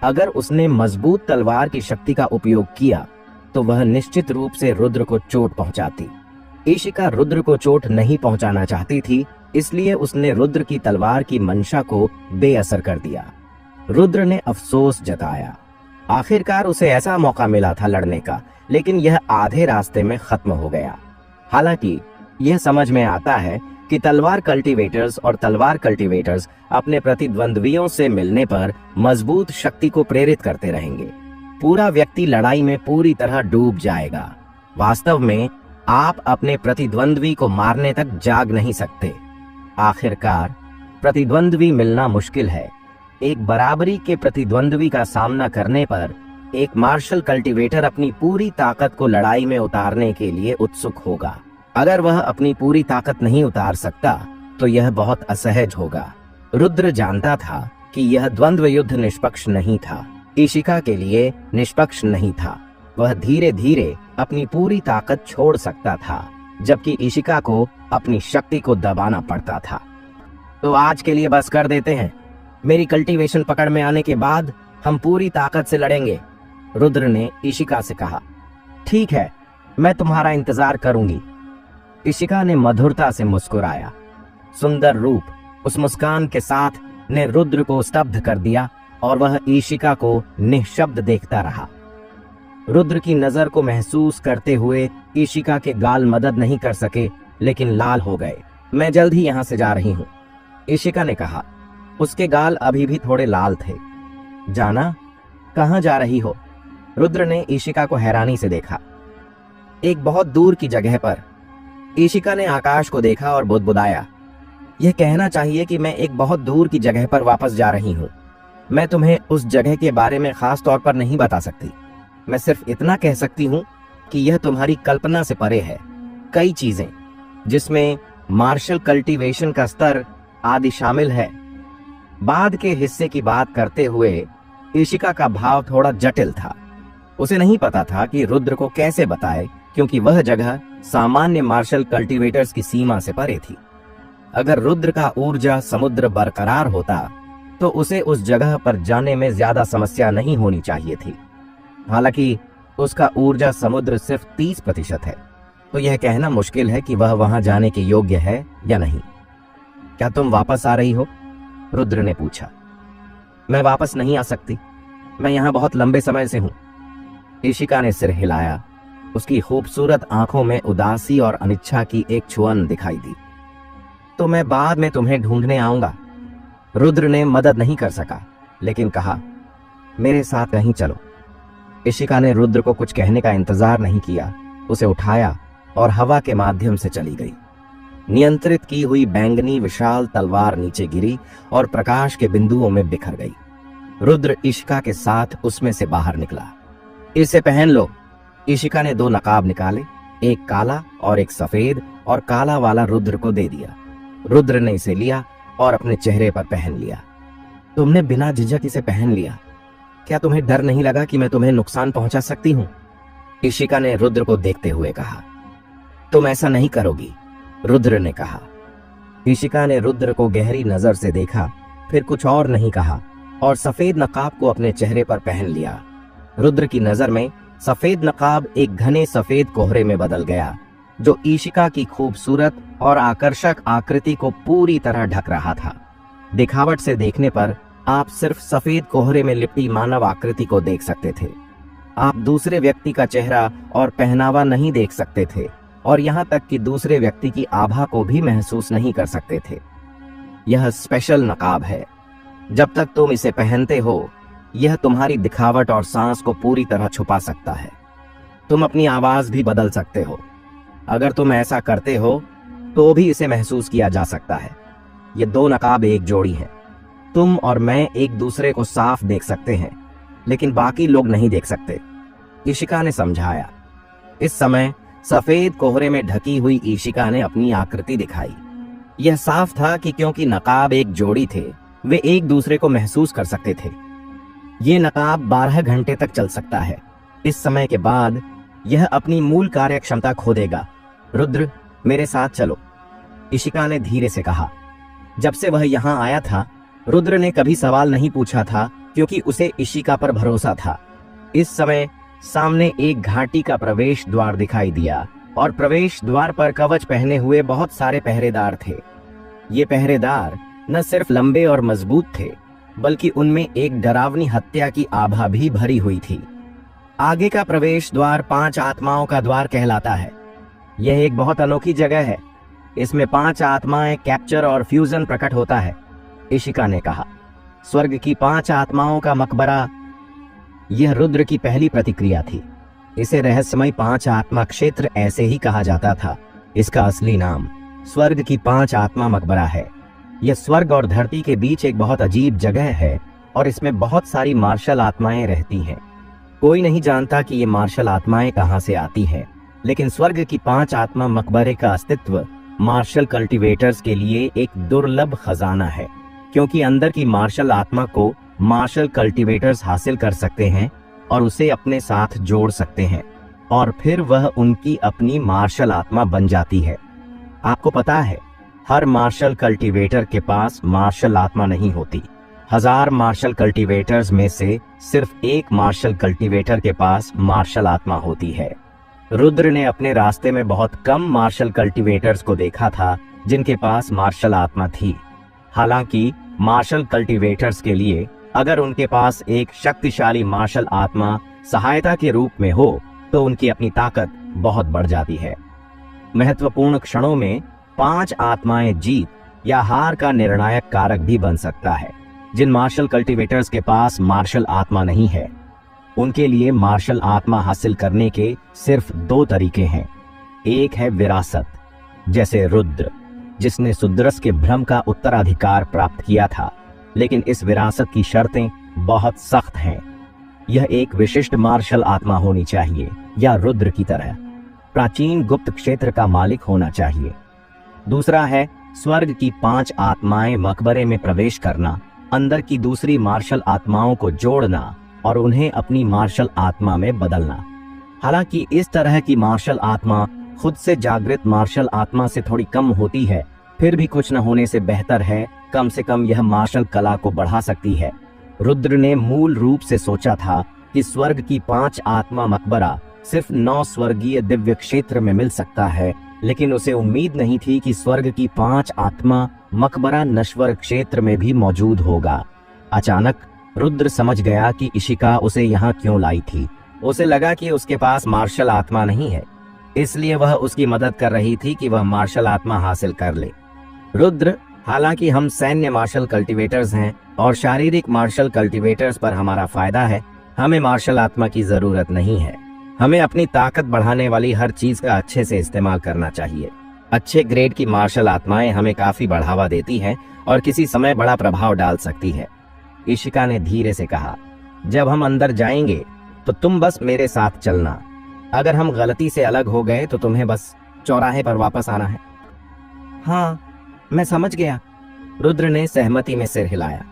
अगर उसने मजबूत तलवार की शक्ति का उपयोग किया, तो वह निश्चित रूप से रुद्र को चोट पहुंचाती। ईशिका रुद्र को चोट नहीं पहुंचाना चाहती थी, इसलिए उसने रुद्र की तलवार की मंशा को बेअसर कर दिया। रुद्र ने अफसोस जताया। आखिरकार उसे ऐसा मौका मिला था लड़ने का, लेकिन यह आधे रास्ते में खत्म हो गया। हालांकि यह समझ में आता है कि तलवार कल्टीवेटर्स और तलवार कल्टीवेटर्स अपने प्रतिद्वंद्वियों से मिलने पर मजबूत शक्ति को प्रेरित करते रहेंगे। पूरा व्यक्ति लड़ाई में पूरी तरह डूब जाएगा। वास्तव में आप अपने प्रतिद्वंद्वी को मारने तक जाग नहीं सकते। आखिरकार प्रतिद्वंद्वी मिलना मुश्किल है। एक बराबरी के प्रतिद्वंद्वी का सामना करने पर एक मार्शल कल्टीवेटर अपनी पूरी ताकत को लड़ाई में उतारने के लिए उत्सुक होगा। अगर वह अपनी पूरी ताकत नहीं उतार सकता तो यह बहुत असहज होगा। रुद्र जानता था कि यह द्वंद्व युद्ध निष्पक्ष नहीं था, इशिका के लिए निष्पक्ष नहीं था। वह धीरे धीरे अपनी पूरी ताकत छोड़ सकता था, जबकि इशिका को अपनी शक्ति को दबाना पड़ता था। तो आज के लिए बस कर देते हैं। मेरी कल्टीवेशन पकड़ में आने के बाद हम पूरी ताकत से लड़ेंगे, रुद्र ने इशिका से कहा। ठीक है, मैं तुम्हारा इंतजार करूंगी। इशिका ने मधुरता से मुस्कुराया। सुंदर रूप उस मुस्कान के साथ ने रुद्र को स्तब्ध कर दिया और वह इशिका को निःशब्द देखता रहा। रुद्र की नजर को महसूस करते हुए इशिका के गाल मदद नहीं कर सके, लेकिन लाल हो गए। मैं जल्द ही यहां से जा रही हूं, इशिका ने कहा। उसके गाल अभी भी थोड़े लाल थे। जाना? कहां जा रही हो? रुद्र ने इशिका को हैरानी से देखा। एक बहुत दूर की जगह पर। इशिका ने आकाश को देखा और बुदबुदाया। यह कहना चाहिए कि मैं एक बहुत दूर की जगह पर वापस जा रही हूं। मैं तुम्हें उस जगह के बारे में खास तौर पर नहीं बता सकती। मैं सिर्फ इतना कह सकती हूं कि यह तुम्हारी कल्पना से परे है। कई चीजें, जिसमें मार्शल कल्टीवेशन का स्तर आदि शामिल है। बाद के हिस्से की बात करते हुए इशिका का भाव थोड़ा जटिल था। उसे नहीं पता था कि रुद्र को कैसे बताए, क्योंकि वह जगह सामान्य मार्शल कल्टीवेटर्स की सीमा से परे थी। अगर रुद्र का ऊर्जा समुद्र बरकरार होता तो उसे उस जगह पर जाने में ज्यादा समस्या नहीं होनी चाहिए थी। हालांकि उसका ऊर्जा समुद्र सिर्फ 30% है, तो यह कहना मुश्किल है कि वह वहां जाने के योग्य है या नहीं। क्या तुम वापस आ रही हो? रुद्र ने पूछा। मैं वापस नहीं आ सकती, मैं यहां बहुत लंबे समय से हूं। इशिका ने सिर हिलाया। उसकी खूबसूरत आंखों में उदासी और अनिच्छा की एक छुअन दिखाई दी। तो मैं बाद में तुम्हें ढूंढने आऊंगा। रुद्र ने मदद नहीं कर सका, लेकिन कहा, मेरे साथ कहीं चलो। इशिका ने रुद्र को कुछ कहने का इंतजार नहीं किया, उसे उठाया और हवा के माध्यम से चली गई। नियंत्रित की हुई बैंगनी विशाल तलवार नीचे गिरी और प्रकाश के बिंदुओं में बिखर गई। रुद्र इशिका के साथ उसमें से बाहर निकला। इसे पहन लो। इशिका ने 2 नकाब निकाले, एक काला और एक सफेद, और काला वाला रुद्र को दे दिया। रुद्र ने इसे लिया और अपने चेहरे पर पहन लिया। तुमने बिना झिझक इसे पहन लिया। क्या तुम्हें डर नहीं लगा कि मैं तुम्हें नुकसान पहुंचा सकती हूं? इशिका ने रुद्र को देखते हुए कहा। तुम ऐसा नहीं करोगी, रुद्र ने कहा। इशिका ने रुद्र को गहरी नजर से देखा, फिर कुछ और नहीं कहा और सफेद नकाब को अपने चेहरे पर पहन लिया। रुद्र की नजर में सफेद नकाब एक घने सफेद कोहरे में बदल गया, जो इशिका की खूबसूरत और आकर्षक आकृति को पूरी तरह ढक रहा था। दिखावट से देखने पर आप सिर्फ सफेद कोहरे में लिपटी मानव आकृति को देख सकते थे। आप दूसरे व्यक्ति का चेहरा और पहनावा नहीं देख सकते थे, और यहाँ तक कि दूसरे व्यक्ति की आभा को भी महसूस नहीं कर सकते थे। यह स्पेशल नकाब है। जब तक तुम इसे पहनते हो, यह तुम्हारी दिखावट और सांस को पूरी तरह छुपा सकता है। तुम अपनी आवाज भी बदल सकते हो। अगर तुम ऐसा करते हो तो भी इसे महसूस किया जा सकता है। ये 2 नकाब एक जोड़ी है। तुम और मैं एक दूसरे को साफ देख सकते हैं, लेकिन बाकी लोग नहीं देख सकते, इशिका ने समझाया। इस समय सफेद कोहरे में ढकी हुई इशिका ने अपनी आकृति दिखाई। यह साफ था कि क्योंकि नकाब एक जोड़ी थे, वे एक दूसरे को महसूस कर सकते थे। ये नकाब 12 घंटे तक चल सकता है। इस समय के बाद यह अपनी मूल कार्यक्षमता खो देगा। रुद्र, मेरे साथ चलो, इशिका ने धीरे से कहा। जब से वह यहाँ आया था, रुद्र ने कभी सवाल नहीं पूछा था, क्योंकि उसे इशिका पर भरोसा था। इस समय सामने एक घाटी का प्रवेश द्वार दिखाई दिया और प्रवेश द्वार पर कवच पहने हुए बहुत सारे पहरेदार थे। ये पहरेदार न सिर्फ लंबे और मजबूत थे, बल्कि उनमें एक डरावनी हत्या की आभा भी भरी हुई थी। आगे का प्रवेश द्वार 5 आत्माओं का द्वार कहलाता है। यह एक बहुत अनोखी जगह है। इसमें 5 आत्माएं कैप्चर और फ्यूजन प्रकट होता है, इशिका ने कहा। स्वर्ग की 5 आत्माओं का मकबरा। यह रुद्र की पहली प्रतिक्रिया थी। इसे रहस्यमय 5 आत्मा क्षेत्र ऐसे ही कहा जाता था। इसका असली नाम स्वर्ग की 5 आत्मा मकबरा है। यह स्वर्ग और धरती के बीच एक बहुत अजीब जगह है और इसमें बहुत सारी मार्शल आत्माएं रहती हैं। कोई नहीं जानता कि ये मार्शल आत्माएं कहां से आती हैं, लेकिन स्वर्ग की 5 आत्मा मकबरे का अस्तित्व मार्शल कल्टीवेटर्स के लिए एक दुर्लभ खजाना है, क्योंकि अंदर की मार्शल आत्मा को मार्शल कल्टीवेटर्स हासिल कर सकते हैं और उसे अपने साथ जोड़ सकते हैं और फिर वह उनकी अपनी मार्शल आत्मा बन जाती है। आपको पता है, हर मार्शल कल्टीवेटर के पास मार्शल आत्मा नहीं होती। 1000 मार्शल कल्टीवेटर्स में से सिर्फ एक मार्शल कल्टीवेटर के पास मार्शल आत्मा होती है। रुद्र ने अपने रास्ते में बहुत कम मार्शल कल्टीवेटर्स को देखा था जिनके पास मार्शल आत्मा थी। हालांकि मार्शल कल्टीवेटर्स के लिए अगर उनके पास एक शक्तिशाली मार्शल आत्मा सहायता के रूप में हो तो उनकी अपनी ताकत बहुत बढ़ जाती है। महत्वपूर्ण क्षणों में 5 आत्माएं जीत या हार का निर्णायक कारक भी बन सकता है। जिन मार्शल कल्टीवेटर्स के पास मार्शल आत्मा नहीं है, उनके लिए मार्शल आत्मा हासिल करने के सिर्फ 2 तरीके हैं। एक है विरासत, जैसे रुद्र, जिसने सुद्रस के भ्रम का उत्तराधिकार प्राप्त किया था, लेकिन इस विरासत की शर्तें बहुत सख्त हैं। यह एक विशिष्ट मार्शल आत्मा होनी चाहिए या रुद्र की तरह प्राचीन गुप्त क्षेत्र का मालिक होना चाहिए। दूसरा है स्वर्ग की 5 आत्माएं मकबरे में प्रवेश करना, अंदर की दूसरी मार्शल आत्माओं को जोड़ना और उन्हें अपनी मार्शल आत्मा में बदलना। हालांकि इस तरह की मार्शल आत्मा खुद से जागृत मार्शल आत्मा से थोड़ी कम होती है, फिर भी कुछ न होने से बेहतर है। कम से कम यह मार्शल कला को बढ़ा सकती है। रुद्र ने मूल रूप से सोचा था कि स्वर्ग की 5 आत्मा मकबरा सिर्फ 9 स्वर्गीय दिव्य क्षेत्र में मिल सकता है, लेकिन उसे उम्मीद नहीं थी कि स्वर्ग की 5 आत्मा मकबरा नश्वर क्षेत्र में भी मौजूद होगा। अचानक रुद्र समझ गया कि इशिका उसे यहाँ क्यों लाई थी। उसे लगा कि उसके पास मार्शल आत्मा नहीं है, इसलिए वह उसकी मदद कर रही थी कि वह मार्शल आत्मा हासिल कर ले। रुद्र, हालांकि हम सैन्य मार्शल कल्टीवेटर्स हैं और शारीरिक मार्शल कल्टीवेटर्स पर हमारा फायदा है, हमें मार्शल आत्मा की जरूरत नहीं है। हमें अपनी ताकत बढ़ाने वाली हर चीज का अच्छे से इस्तेमाल करना चाहिए। अच्छे ग्रेड की मार्शल आत्माएं हमें काफी बढ़ावा देती हैं और किसी समय बड़ा प्रभाव डाल सकती है। इशिका ने धीरे से कहा, जब हम अंदर जाएंगे तो तुम बस मेरे साथ चलना। अगर हम गलती से अलग हो गए तो तुम्हें बस चौराहे पर वापस आना है। हाँ, मैं समझ गया। रुद्र ने सहमति में सिर हिलाया।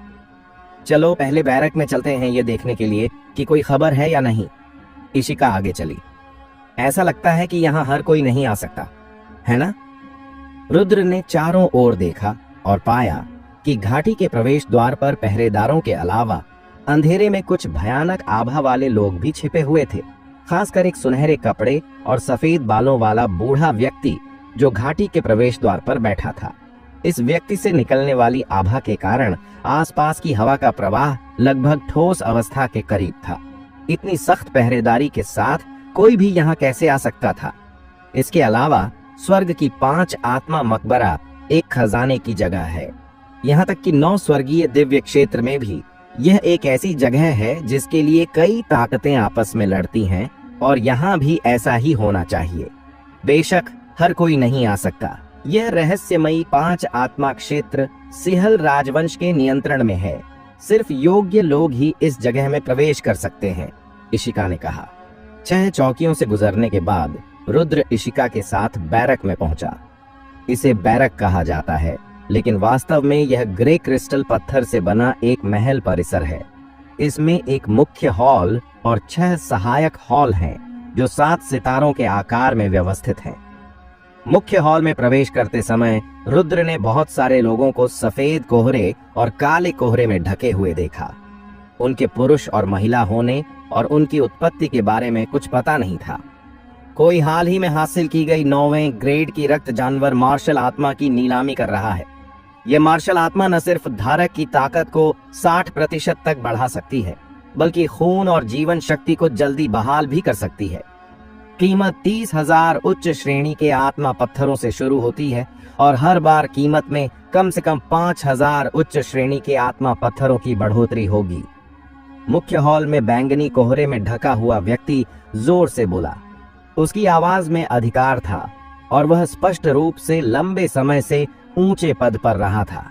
चलो पहले बैरक में चलते हैं, ये देखने के लिए कि कोई खबर है या नहीं। इशिका आगे चली। ऐसा लगता है कि यहाँ हर कोई नहीं आ सकता, है ना? रुद्र ने चारों ओर देखा और पाया कि घाटी के प्रवेश द्वार पर पहरेदारों के अलावा अंधेरे में कुछ भयानक आभा वाले लोग भी छिपे हुए थे। खासकर एक सुनहरे कपड़े और सफेद बालों वाला बूढ़ा व्यक्ति जो घाटी के प्रवेश द्वार पर बैठा था। इस व्यक्ति से निकलने वाली आभा के कारण आसपास की हवा का प्रवाह लगभग ठोस अवस्था के करीब था। इतनी सख्त पहरेदारी के साथ कोई भी यहाँ कैसे आ सकता था? इसके अलावा स्वर्ग की 5 आत्मा मकबरा एक खजाने की जगह है। यहाँ तक कि 9 स्वर्गीय दिव्य क्षेत्र में भी यह एक ऐसी जगह है जिसके लिए कई ताकतें आपस में लड़ती हैं और यहाँ भी ऐसा ही होना चाहिए। बेशक हर कोई नहीं आ सकता। यह रहस्यमयी 5 आत्मा क्षेत्र सिहल राजवंश के नियंत्रण में है। सिर्फ योग्य लोग ही इस जगह में प्रवेश कर सकते हैं, इशिका ने कहा। 6 चौकियों से गुजरने के बाद रुद्र इशिका के साथ बैरक में पहुंचा। इसे बैरक कहा जाता है, लेकिन वास्तव में यह ग्रे क्रिस्टल पत्थर से बना एक महल परिसर है। इसमें एक मुख्य हॉल और 6 सहायक हॉल हैं, जो 7 सितारों के आकार में व्यवस्थित हैं। मुख्य हॉल में प्रवेश करते समय रुद्र ने बहुत सारे लोगों को सफेद कोहरे और काले कोहरे में ढके हुए देखा। उनके पुरुष और महिला होने और उनकी उत्पत्ति के बारे में कुछ पता नहीं था। कोई हाल ही में हासिल की गई 9वें ग्रेड की रक्त जानवर मार्शल आत्मा की नीलामी कर रहा है। यह मार्शल आत्मा न सिर्फ धारक की ताकत को 60% तक बढ़ा सकती है, बल्कि खून और जीवन शक्ति को जल्दी बहाल भी कर सकती है। कीमत 30,000 उच्च श्रेणी के आत्मा पत्थरों से शुरू होती है और हर बार कीमत में कम से कम 5,000 उच्च श्रेणी के आत्मा पत्थरों की बढ़ोतरी होगी। मुख्य हॉल में बैंगनी कोहरे में ढका हुआ व्यक्ति जोर से बोला। उसकी आवाज में अधिकार था, और वह स्पष्ट रूप से लंबे समय से ऊंचे पद पर रहा था।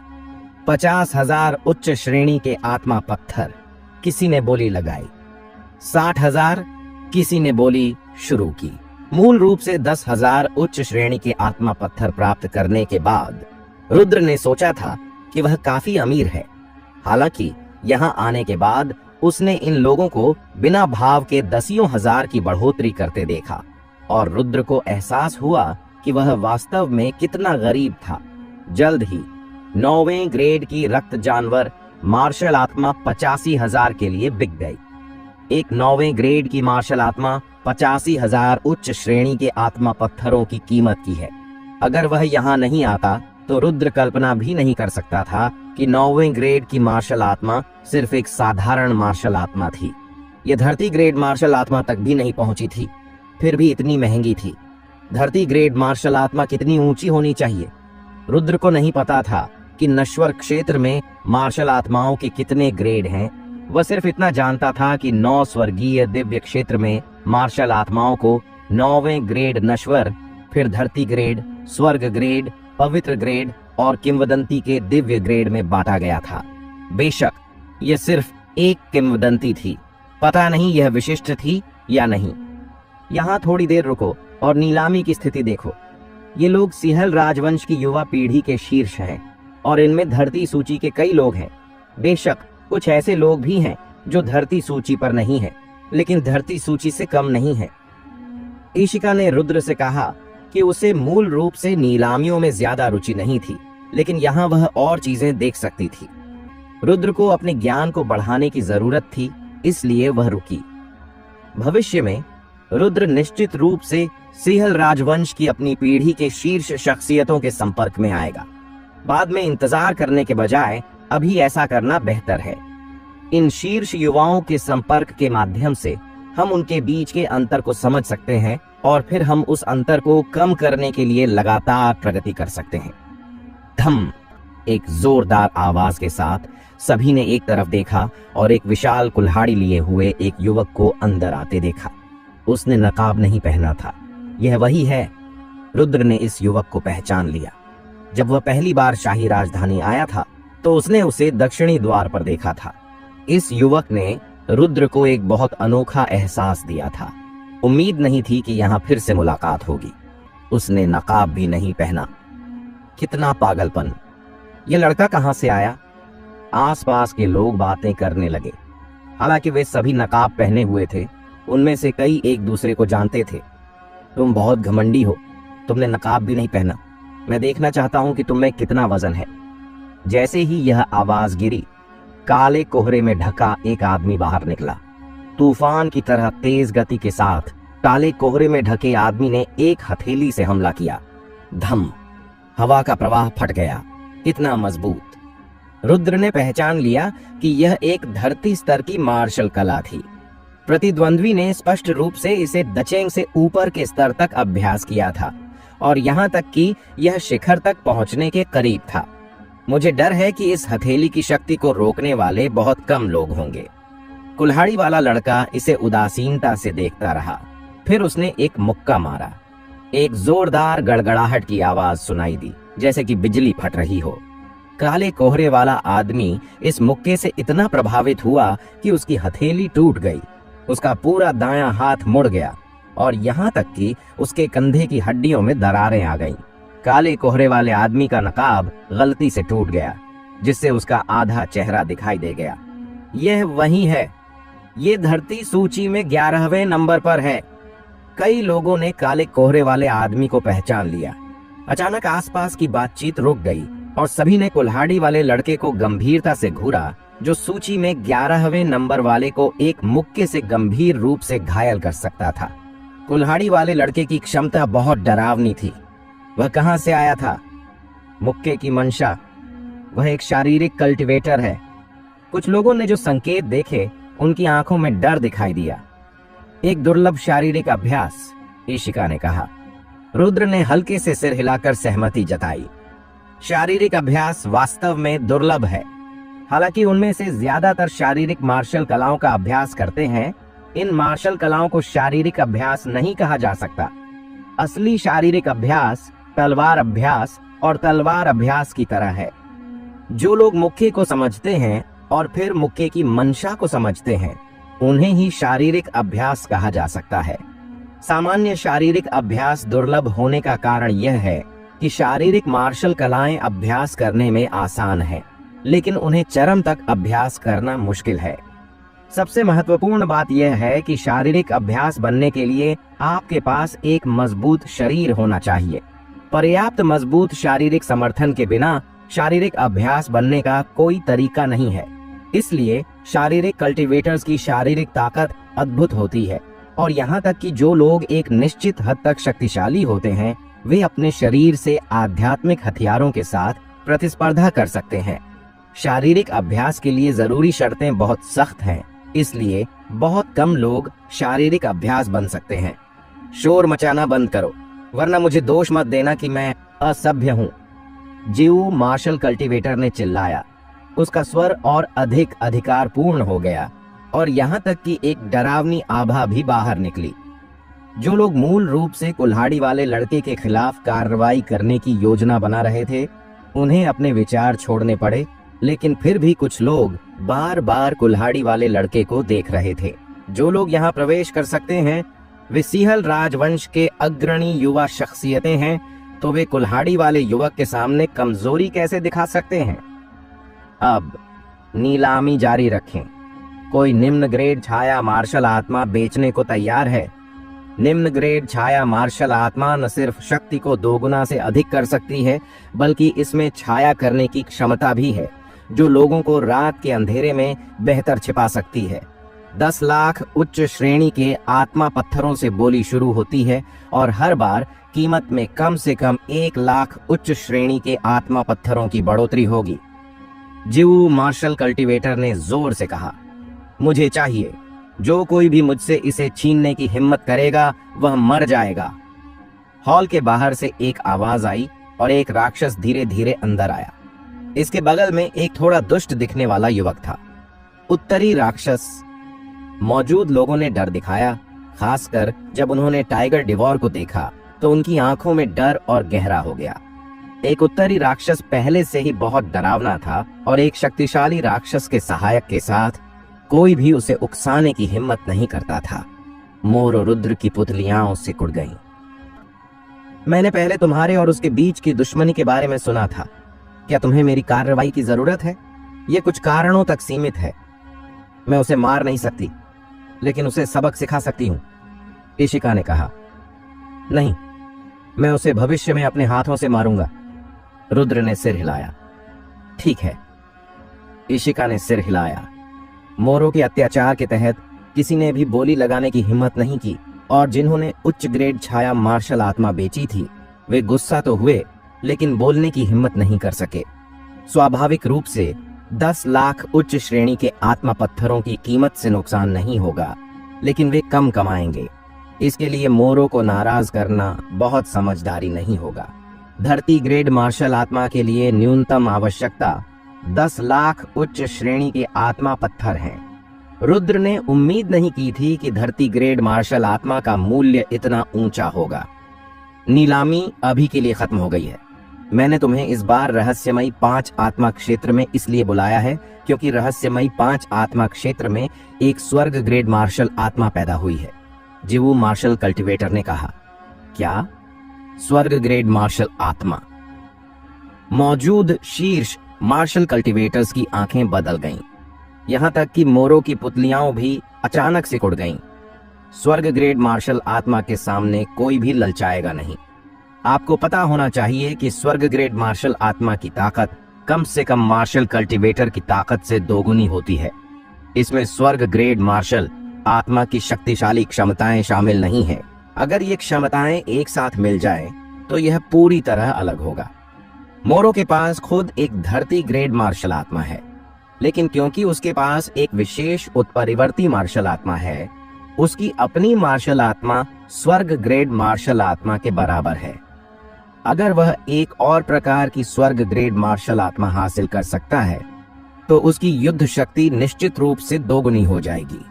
50,000 उच्च श्रेणी के आत्मा पत्थर, किसी ने बोली लगाई। 60,000, किसी ने बोली शुरू की। मूल रूप से 10,000 उच्च श्रेणी के आत्मा पत्थर प्राप्त करने के बाद रुद्र ने सोचा था कि वह काफी अमीर है। हालांकि यहां आने के बाद उसने इन लोगों को बिना भाव के दसियों हजार की बढ़ोतरी करते देखा और रुद्र को एहसास हुआ कि वह वास्तव में कितना गरीब था। जल्द ही 9वें ग्रेड की रक्त जानवर मार्शल आत्मा 85,000 के लिए बिक गई। एक 9वें ग्रेड की मार्शल आत्मा 85,000 उच्च श्रेणी के आत्मा पत्थरों की कीमत की है। अगर वह यहाँ नहीं आता तो रुद्र कल्पना भी नहीं कर सकता था कि 9वें ग्रेड की मार्शल आत्मा सिर्फ एक साधारण मार्शल आत्मा थी। यह धरती ग्रेड मार्शल आत्मा तक भी नहीं पहुंची थी, फिर भी इतनी महंगी थी। धरती ग्रेड मार्शल आत्मा कितनी ऊंची होनी चाहिए। रुद्र को नहीं पता था कि नश्वर क्षेत्र में मार्शल आत्माओं के कितने ग्रेड हैं। वह सिर्फ इतना जानता था कि 9 स्वर्गीय दिव्य क्षेत्र में मार्शल आत्माओं को 9वें ग्रेड नश्वर, फिर धरती ग्रेड, स्वर्ग ग्रेड, पवित्र ग्रेड और किंवदंती के दिव्य ग्रेड में बांटा गया था। बेशक यह सिर्फ एक किंवदंती थी, पता नहीं यह विशिष्ट थी या नहीं। यहाँ थोड़ी देर रुको और नीलामी की स्थिति देखो। ये लोग सिंहल राजवंश की युवा पीढ़ी के शीर्ष हैं और इनमें धरती सूची के कई लोग हैं। बेशक कुछ ऐसे लोग भी हैं जो धरती सूची पर नहीं है, लेकिन धरती सूची से कम नहीं है। ईशिका ने रुद्र से कहा कि उसे मूल रूप से नीलामियों में ज्यादा रुचि नहीं थी, लेकिन यहाँ वह और चीजें देख सकती थी। रुद्र को अपने ज्ञान को बढ़ाने की जरूरत थी, इसलिए वह रुकी। भविष्य में रुद्र निश्चित रूप से सिंहल राजवंश की अपनी पीढ़ी के शीर्ष शख्सियतों के संपर्क में आएगा। बाद में इंतजार करने के बजाय अभी ऐसा करना बेहतर है। इन शीर्ष युवाओं के संपर्क के माध्यम से हम उनके बीच के अंतर को समझ सकते हैं और फिर हम उस अंतर को कम करने के लिए लगातार प्रगति कर सकते हैं। धम! एक जोरदार आवाज के साथ सभी ने एक तरफ देखा और एक विशाल कुल्हाड़ी लिए हुए एक युवक को अंदर आते देखा। उसने नकाब नहीं पहना था। यह वही है। रुद्र ने इस युवक को पहचान लिया। जब वह पहली बार शाही राजधानी आया था तो उसने उसे दक्षिणी द्वार पर देखा था। इस युवक ने रुद्र को एक बहुत अनोखा एहसास दिया था। उम्मीद नहीं थी कि यहाँ फिर से मुलाकात होगी। उसने नकाब भी नहीं पहना। कितना पागलपन! यह लड़का कहाँ से आया? आसपास के लोग बातें करने लगे। हालांकि वे सभी नकाब पहने हुए थे, उनमें से कई एक दूसरे को जानते थे। तुम बहुत घमंडी हो, तुमने नकाब भी नहीं पहना। मैं देखना चाहता हूं कि तुम में कितना वजन है। जैसे ही यह आवाज गिरी, काले कोहरे में ढका एक आदमी बाहर निकला। तूफान की तरह तेज गति के साथ काले कोहरे में ढके आदमी ने एक हथेली से हमला किया। धम! हवा का प्रवाह फट गया। कितना मजबूत! रुद्र ने पहचान लिया कि यह एक धरती स्तर की मार्शल कला थी। प्रतिद्वंद्वी ने स्पष्ट रूप से इसे दचेंग से ऊपर के स्तर तक अभ्यास किया था और यहाँ तक कि यह शिखर तक पहुंचने के करीब था। मुझे डर है कि इस हथेली की शक्ति को रोकने वाले बहुत कम लोग होंगे। कुल्हाड़ी वाला लड़का इसे उदासीनता से देखता रहा। फिर उसने एक मुक्का मारा। एक जोरदार गड़गड़ाहट की आवाज सुनाई दी, जैसे कि बिजली फट रही हो। काले कोहरे वाला आदमी इस मुक्के से इतना प्रभावित हुआ कि उसकी हथेली टूट गई। उसका पूरा दायां हाथ मुड़ गया और यहाँ तक कि उसके कंधे की हड्डियों में दरारें आ गईं। काले कोहरे वाले आदमी का नकाब गलती से टूट गया, जिससे उसका आधा चेहरा दिखाई दे गया। यह वही है। ये धरती सूची में 11वें नंबर पर है। कई लोगों ने काले कोहरे वाले आदमी को पहचान लिया। अचानक आसपास की बातचीत रुक गई और सभी ने कुल्हाड़ी वाले लड़के को गंभीरता से घूरा, जो सूची में 11वें नंबर वाले को एक मुक्के से गंभीर रूप से घायल कर सकता था। कुल्हाड़ी वाले लड़के की क्षमता बहुत डरावनी थी। वह कहां से आया था? मुक्के की मंशा। वह एक शारीरिक कल्टिवेटर है। कुछ लोगों ने जो संकेत देखे, उनकी आंखों में डर दिखाई दिया। एक दुर्लभ शारीरिक अभ्यास, ईशिका ने कहा। रुद्र ने हल्के से सिर हिलाकर सहमति जताई। शारीरिक अभ्यास वास्तव में दुर्लभ है। हालांकि उनमें से ज्यादातर शारीरिक मार्शल कलाओं का अभ्यास करते हैं, इन मार्शल कलाओं को शारीरिक अभ्यास नहीं कहा जा सकता। असली शारीरिक अभ्यास तलवार अभ्यास और तलवार अभ्यास की तरह है। जो लोग मुक्के को समझते हैं और फिर मुक्के की मंशा को समझते हैं, उन्हें ही शारीरिक अभ्यास कहा जा सकता है। सामान्य शारीरिक अभ्यास दुर्लभ होने का कारण यह है कि शारीरिक मार्शल कलाएं अभ्यास करने में आसान है, लेकिन उन्हें चरम तक अभ्यास करना मुश्किल है। सबसे महत्वपूर्ण बात यह है कि शारीरिक अभ्यास बनने के लिए आपके पास एक मजबूत शरीर होना चाहिए। पर्याप्त मजबूत शारीरिक समर्थन के बिना शारीरिक अभ्यास बनने का कोई तरीका नहीं है। इसलिए शारीरिक कल्टीवेटर्स की शारीरिक ताकत अद्भुत होती है, और यहाँ तक कि जो लोग एक निश्चित हद तक शक्तिशाली होते हैं, वे अपने शरीर से आध्यात्मिक हथियारों के साथ प्रतिस्पर्धा कर सकते हैं। शारीरिक अभ्यास के लिए जरूरी शर्तें बहुत सख्त हैं, इसलिए बहुत कम लोग शारीरिक अभ्यास बन सकते हैं। शोर मचाना बंद करो, वरना मुझे दोष मत देना कि मैं असभ्य हूँ, जीव मार्शल कल्टीवेटर ने चिल्लाया। उसका स्वर और अधिक अधिकारपूर्ण हो गया, और यहाँ तक कि एक डरावनी आभा भी बाहर निकली। जो लोग मूल रूप से कुल्हाड़ी वाले लड़के के खिलाफ कार्रवाई करने की योजना बना रहे थे, उन्हें अपने विचार छोड़ने पड़े, लेकिन फिर भी कुछ लोग बार बार कुल्हाड़ी वाले लड़के को देख रहे थे। जो लोग यहाँ प्रवेश कर सकते हैं वे सिहल राजवंश के अग्रणी युवा शख्सियतें हैं, तो वे कुल्हाड़ी वाले युवक के सामने कमजोरी कैसे दिखा सकते हैं। अब नीलामी जारी रखें। कोई निम्न ग्रेड छाया मार्शल आत्मा बेचने को तैयार है। निम्न ग्रेड छाया मार्शल आत्मा न सिर्फ शक्ति को दोगुना से अधिक कर सकती है, बल्कि इसमें छाया करने की क्षमता भी है, जो लोगों को रात के अंधेरे में बेहतर छिपा सकती है। 10 लाख उच्च श्रेणी के आत्मा पत्थरों से बोली शुरू होती है, और हर बार कीमत में कम से कम 1 लाख उच्च श्रेणी के आत्मा पत्थरों की बढ़ोतरी होगी। जीव मार्शल कल्टीवेटर ने जोर से कहा, मुझे चाहिए। जो कोई भी मुझसे इसे छीनने की हिम्मत करेगा वह मर जाएगा। हॉल के बाहर से एक आवाज आई और एक राक्षस धीरे धीरे अंदर आया। इसके बगल में एक थोड़ा दुष्ट दिखने वाला युवक था, उत्तरी राक्षस। मौजूद लोगों ने डर दिखाया, खासकर जब उन्होंने टाइगर डिवॉर को देखा तो उनकी आंखों में डर और गहरा हो गया। एक उत्तरी राक्षस पहले से ही बहुत डरावना था, और एक शक्तिशाली राक्षस के सहायक के साथ कोई भी उसे उकसाने की हिम्मत नहीं करता था। मोर और रुद्र की पुतलियां उससे सिकुड़ गईं। मैंने पहले तुम्हारे और उसके बीच की दुश्मनी के बारे में सुना था। क्या तुम्हें मेरी कार्रवाई की जरूरत है? यह कुछ कारणों तक सीमित है। मैं उसे मार नहीं सकती, लेकिन उसे सबक सिखा सकती हूं, इशिका ने कहा। नहीं, मैं उसे भविष्य में अपने हाथों से मारूंगा। रुद्र ने सिर हिलाया। ठीक है, इशिका ने सिर हिलाया। मोरों के अत्याचार के तहत किसी ने भी बोली लगाने की हिम्मत नहीं की, और जिन्होंने उच्च ग्रेड छाया मार्शल आत्मा बेची थी वे गुस्सा तो हुए, लेकिन बोलने की हिम्मत नहीं कर सके। स्वाभाविक रूप से 10 लाख उच्च श्रेणी के आत्मा पत्थरों की कीमत से नुकसान नहीं होगा, लेकिन वे कम कमाएंगे। इसके लिए मोरों को नाराज करना बहुत समझदारी नहीं होगा। धरती ग्रेड मार्शल आत्मा के लिए न्यूनतम आवश्यकता 10 लाख उच्च श्रेणी के आत्मा पत्थर हैं। रुद्र ने उम्मीद नहीं की थी कि धरती ग्रेड मार्शल आत्मा का मूल्य इतना ऊंचा होगा। नीलामी अभी के लिए खत्म हो गई है। मैंने तुम्हें इस बार रहस्यमयी 5 आत्मा क्षेत्र में इसलिए बुलाया है क्योंकि रहस्यमयी 5 आत्मा क्षेत्र में एक स्वर्ग ग्रेड मार्शल आत्मा पैदा हुई है, जीवू मार्शल कल्टीवेटर ने कहा। क्या? स्वर्ग ग्रेड मार्शल आत्मा? मौजूद शीर्ष मार्शल कल्टीवेटर्स की आंखें बदल गईं, यहां तक कि मोरों की पुतलियां भी अचानक सिकुड़ गईं। स्वर्ग ग्रेड मार्शल आत्मा के सामने कोई भी ललचाएगा नहीं। आपको पता होना चाहिए कि स्वर्ग ग्रेड मार्शल आत्मा की ताकत कम से कम मार्शल कल्टीवेटर की ताकत से दोगुनी होती है। इसमें स्वर्ग ग्रेड मार्शल आत्मा की शक्तिशाली क्षमताएं शामिल नहीं है। अगर ये क्षमताएं एक साथ मिल जाएं, तो यह पूरी तरह अलग होगा। मोरो के पास खुद एक धरती ग्रेड मार्शल आत्मा है, लेकिन क्योंकि उसके पास एक विशेष उत्परिवर्ती मार्शल आत्मा है, उसकी अपनी मार्शल आत्मा स्वर्ग ग्रेड मार्शल आत्मा के बराबर है। अगर वह एक और प्रकार की स्वर्ग ग्रेड मार्शल आत्मा हासिल कर सकता है, तो उसकी युद्ध शक्ति निश्चित रूप से दोगुनी हो जाएगी।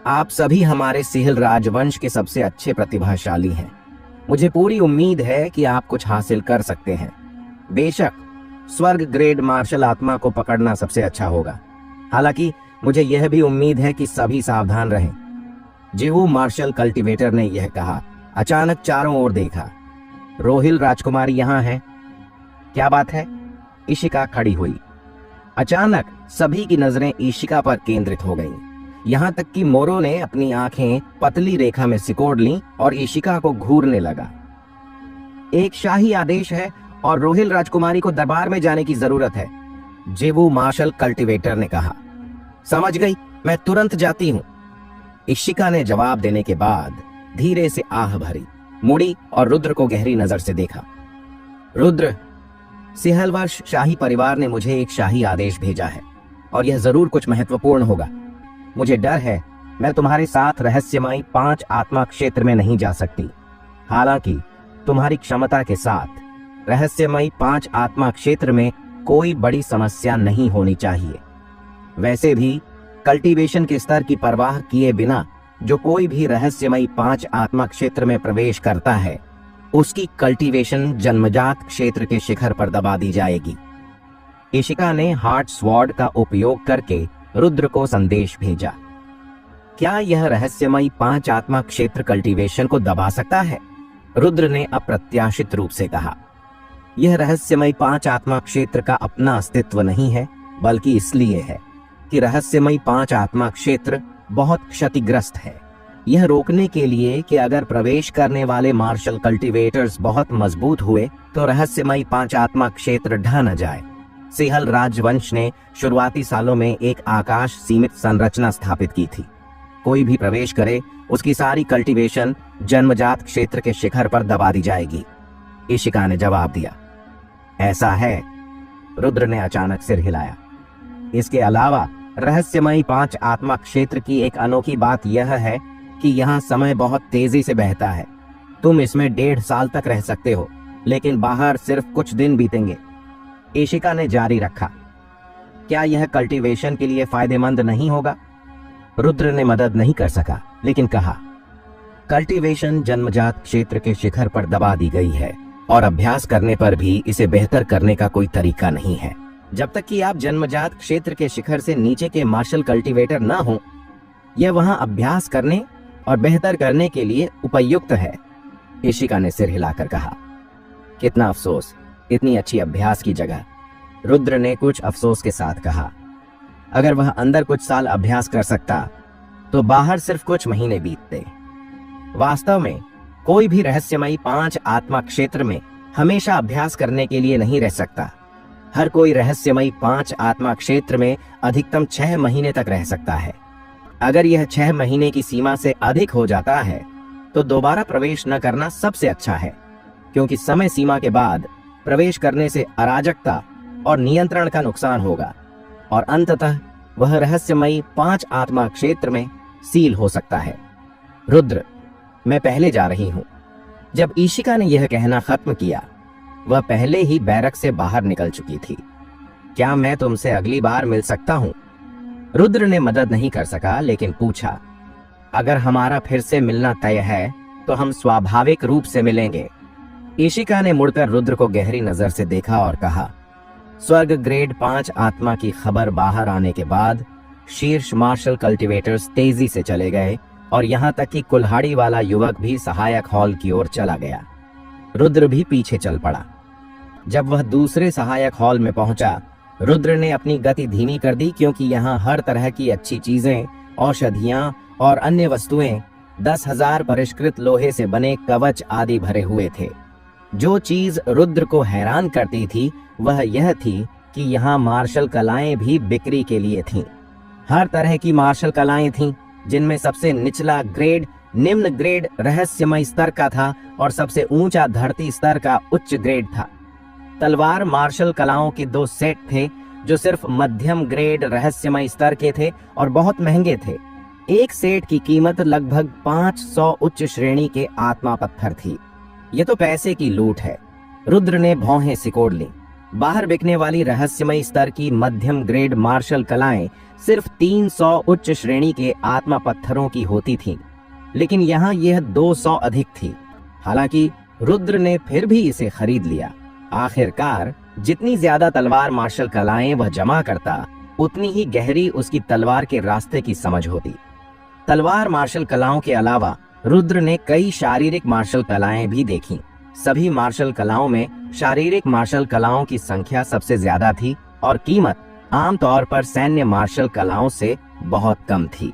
आप सभी हमारे सिहल राजवंश के सबसे अच्छे प्रतिभाशाली हैं। मुझे पूरी उम्मीद है कि आप कुछ हासिल कर सकते हैं। बेशक स्वर्ग ग्रेड मार्शल आत्मा को पकड़ना सबसे अच्छा होगा। हालांकि मुझे यह भी उम्मीद है कि सभी सावधान रहें। जेवू मार्शल कल्टीवेटर ने यह कहा। अचानक चारों ओर देखा। रोहिल राजकुमारी यहाँ है। क्या बात है? इशिका खड़ी हुई। अचानक सभी की नजरें इशिका पर केंद्रित हो गईं। यहाँ तक कि मोरो ने अपनी आंखें पतली रेखा में सिकोड़ लीं और इशिका को घूरने लगा। एक शाही आदेश है और रोहिल राजकुमारी को दरबार में जाने की जरूरत है, जेवू मार्शल कल्टीवेटर ने कहा। समझ गई, मैं तुरंत जाती हूँ। इशिका ने जवाब देने के बाद धीरे से आह भरी, मुड़ी और रुद्र को गहरी नजर से देखा। रुद्र, सिहलवर्ष शाही परिवार ने मुझे एक शाही आदेश भेजा है और यह जरूर कुछ महत्वपूर्ण होगा। मुझे डर है मैं तुम्हारे साथ रहस्यमयी 5 आत्मा क्षेत्र में नहीं जा सकती। हालांकि तुम्हारी क्षमता के साथ रहस्यमयी 5 आत्मा क्षेत्र में कोई बड़ी समस्या नहीं होनी चाहिए। वैसे भी कल्टीवेशन के स्तर की परवाह किए बिना जो कोई भी रहस्यमयी 5 आत्मा क्षेत्र में प्रवेश करता है, उसकी कल्टीवेशन जन्मजात क्षेत्र के शिखर पर दबा दी जाएगी। इशिका ने हार्ट स्वॉर्ड का उपयोग करके रुद्र को संदेश भेजा। क्या यह रहस्यमयी 5 आत्मा क्षेत्र कल्टीवेशन को दबा सकता है? रुद्र ने अप्रत्याशित रूप से कहा। यह रहस्यमयी 5 आत्मा क्षेत्र का अपना अस्तित्व नहीं है, बल्कि इसलिए है कि रहस्यमयी 5 आत्मा क्षेत्र बहुत क्षतिग्रस्त है। यह रोकने के लिए कि अगर प्रवेश करने वाले मार्शल कल्टीवेटर्स बहुत मजबूत हुए तो रहस्यमयी 5 आत्मा क्षेत्र ढह न जाए। सिहल राजवंश ने शुरुआती सालों में एक आकाश सीमित संरचना स्थापित की थी। कोई भी प्रवेश करे उसकी सारी कल्टीवेशन जन्मजात क्षेत्र के शिखर पर दबा दी जाएगी। इशिका ने जवाब दिया। ऐसा है? रुद्र ने अचानक सिर हिलाया। इसके अलावा रहस्यमयी 5 आत्मा क्षेत्र की एक अनोखी बात यह है कि यहाँ समय बहुत तेजी से बहता है। तुम इसमें 1.5 साल तक रह सकते हो, लेकिन बाहर सिर्फ कुछ दिन बीतेंगे। इशिका ने जारी रखा। क्या यह कल्टीवेशन के लिए फायदेमंद नहीं होगा? रुद्र ने मदद नहीं कर सका, लेकिन कहा, कल्टीवेशन जन्मजात क्षेत्र के शिखर पर दबा दी गई है और अभ्यास करने पर भी इसे बेहतर करने का कोई तरीका नहीं है। जब तक कि आप जन्मजात क्षेत्र के शिखर से नीचे के मार्शल कल्टीवेटर ना हो, यह वहां अभ्यास करने और बेहतर करने के लिए उपयुक्त है। इशिका ने सिर हिलाकर कहा। कितना अफसोस, इतनी अच्छी अभ्यास की जगह। रुद्र ने कुछ अफसोस के साथ कहा। अगर वह अंदर कुछ साल अभ्यास कर सकता तो बाहर सिर्फ कुछ महीने बीतते। वास्तव में कोई भी रहस्यमयी 5 आत्मा क्षेत्र में हमेशा अभ्यास करने के लिए नहीं रह सकता। हर कोई रहस्यमयी 5 आत्मा क्षेत्र में अधिकतम 6 महीने तक रह सकता है। अगर यह 6 महीने की सीमा से अधिक हो जाता है तो दोबारा प्रवेश न करना सबसे अच्छा है, क्योंकि समय सीमा के बाद प्रवेश करने से अराजकता और नियंत्रण का नुकसान होगा और अंततः वह रहस्यमयी 5 आत्मा क्षेत्र में सील हो सकता है। रुद्र, मैं पहले जा रही हूं। जब इशिका ने यह कहना खत्म किया, वह पहले ही बैरक से बाहर निकल चुकी थी। क्या मैं तुमसे अगली बार मिल सकता हूं? रुद्र ने मदद नहीं कर सका, लेकिन पूछा, अगर हमारा फिर से मिलना तय है तो हम स्वाभाविक रूप से मिलेंगे। इशिका ने मुड़कर रुद्र को गहरी नजर से देखा और कहा। स्वर्ग ग्रेड 5 आत्मा की खबर बाहर आने के बाद शीर्ष मार्शल कल्टीवेटर्स तेजी से चले गए और यहाँ तक कि कुल्हाड़ी वाला युवक भी सहायक हॉल की ओर चला गया। रुद्र भी पीछे चल पड़ा। जब वह दूसरे सहायक हॉल में पहुंचा, रुद्र ने अपनी गति धीमी कर दी, क्योंकि यहाँ हर तरह की अच्छी चीजें, औषधियां और अन्य वस्तुएं 10,000 परिष्कृत लोहे से बने कवच आदि भरे हुए थे। जो चीज रुद्र को हैरान करती थी वह यह थी कि यहाँ मार्शल कलाएं भी बिक्री के लिए थीं। हर तरह की मार्शल कलाएं थीं, जिनमें सबसे निचला ग्रेड निम्न ग्रेड रहस्यमय स्तर का था और सबसे ऊंचा धरती स्तर का उच्च ग्रेड था। तलवार मार्शल कलाओं के 2 सेट थे जो सिर्फ मध्यम ग्रेड रहस्यमय स्तर के थे और बहुत महंगे थे। एक सेट की कीमत लगभग 500 उच्च श्रेणी के आत्मा पत्थर थी। ये तो पैसे की लूट है। रुद्र ने भौहें सिकोड़ ली। बाहर बिकने वाली रहस्यमय स्तर की मध्यम ग्रेड मार्शल कलाएं सिर्फ 300 उच्च श्रेणी के आत्मा पत्थरों की होती थीं, लेकिन यहाँ यह 200 अधिक थी। हालांकि रुद्र ने फिर भी इसे खरीद लिया। आखिरकार जितनी ज्यादा तलवार मार्शल कलाएं वह जमा करता, उतनी ही गहरी उसकी तलवार के रास्ते की समझ होती। तलवार मार्शल कलाओं के अलावा रुद्र ने कई शारीरिक मार्शल कलाएं भी देखीं। सभी मार्शल कलाओं में शारीरिक मार्शल कलाओं की संख्या सबसे ज्यादा थी और कीमत आमतौर पर सैन्य मार्शल कलाओं से बहुत कम थी।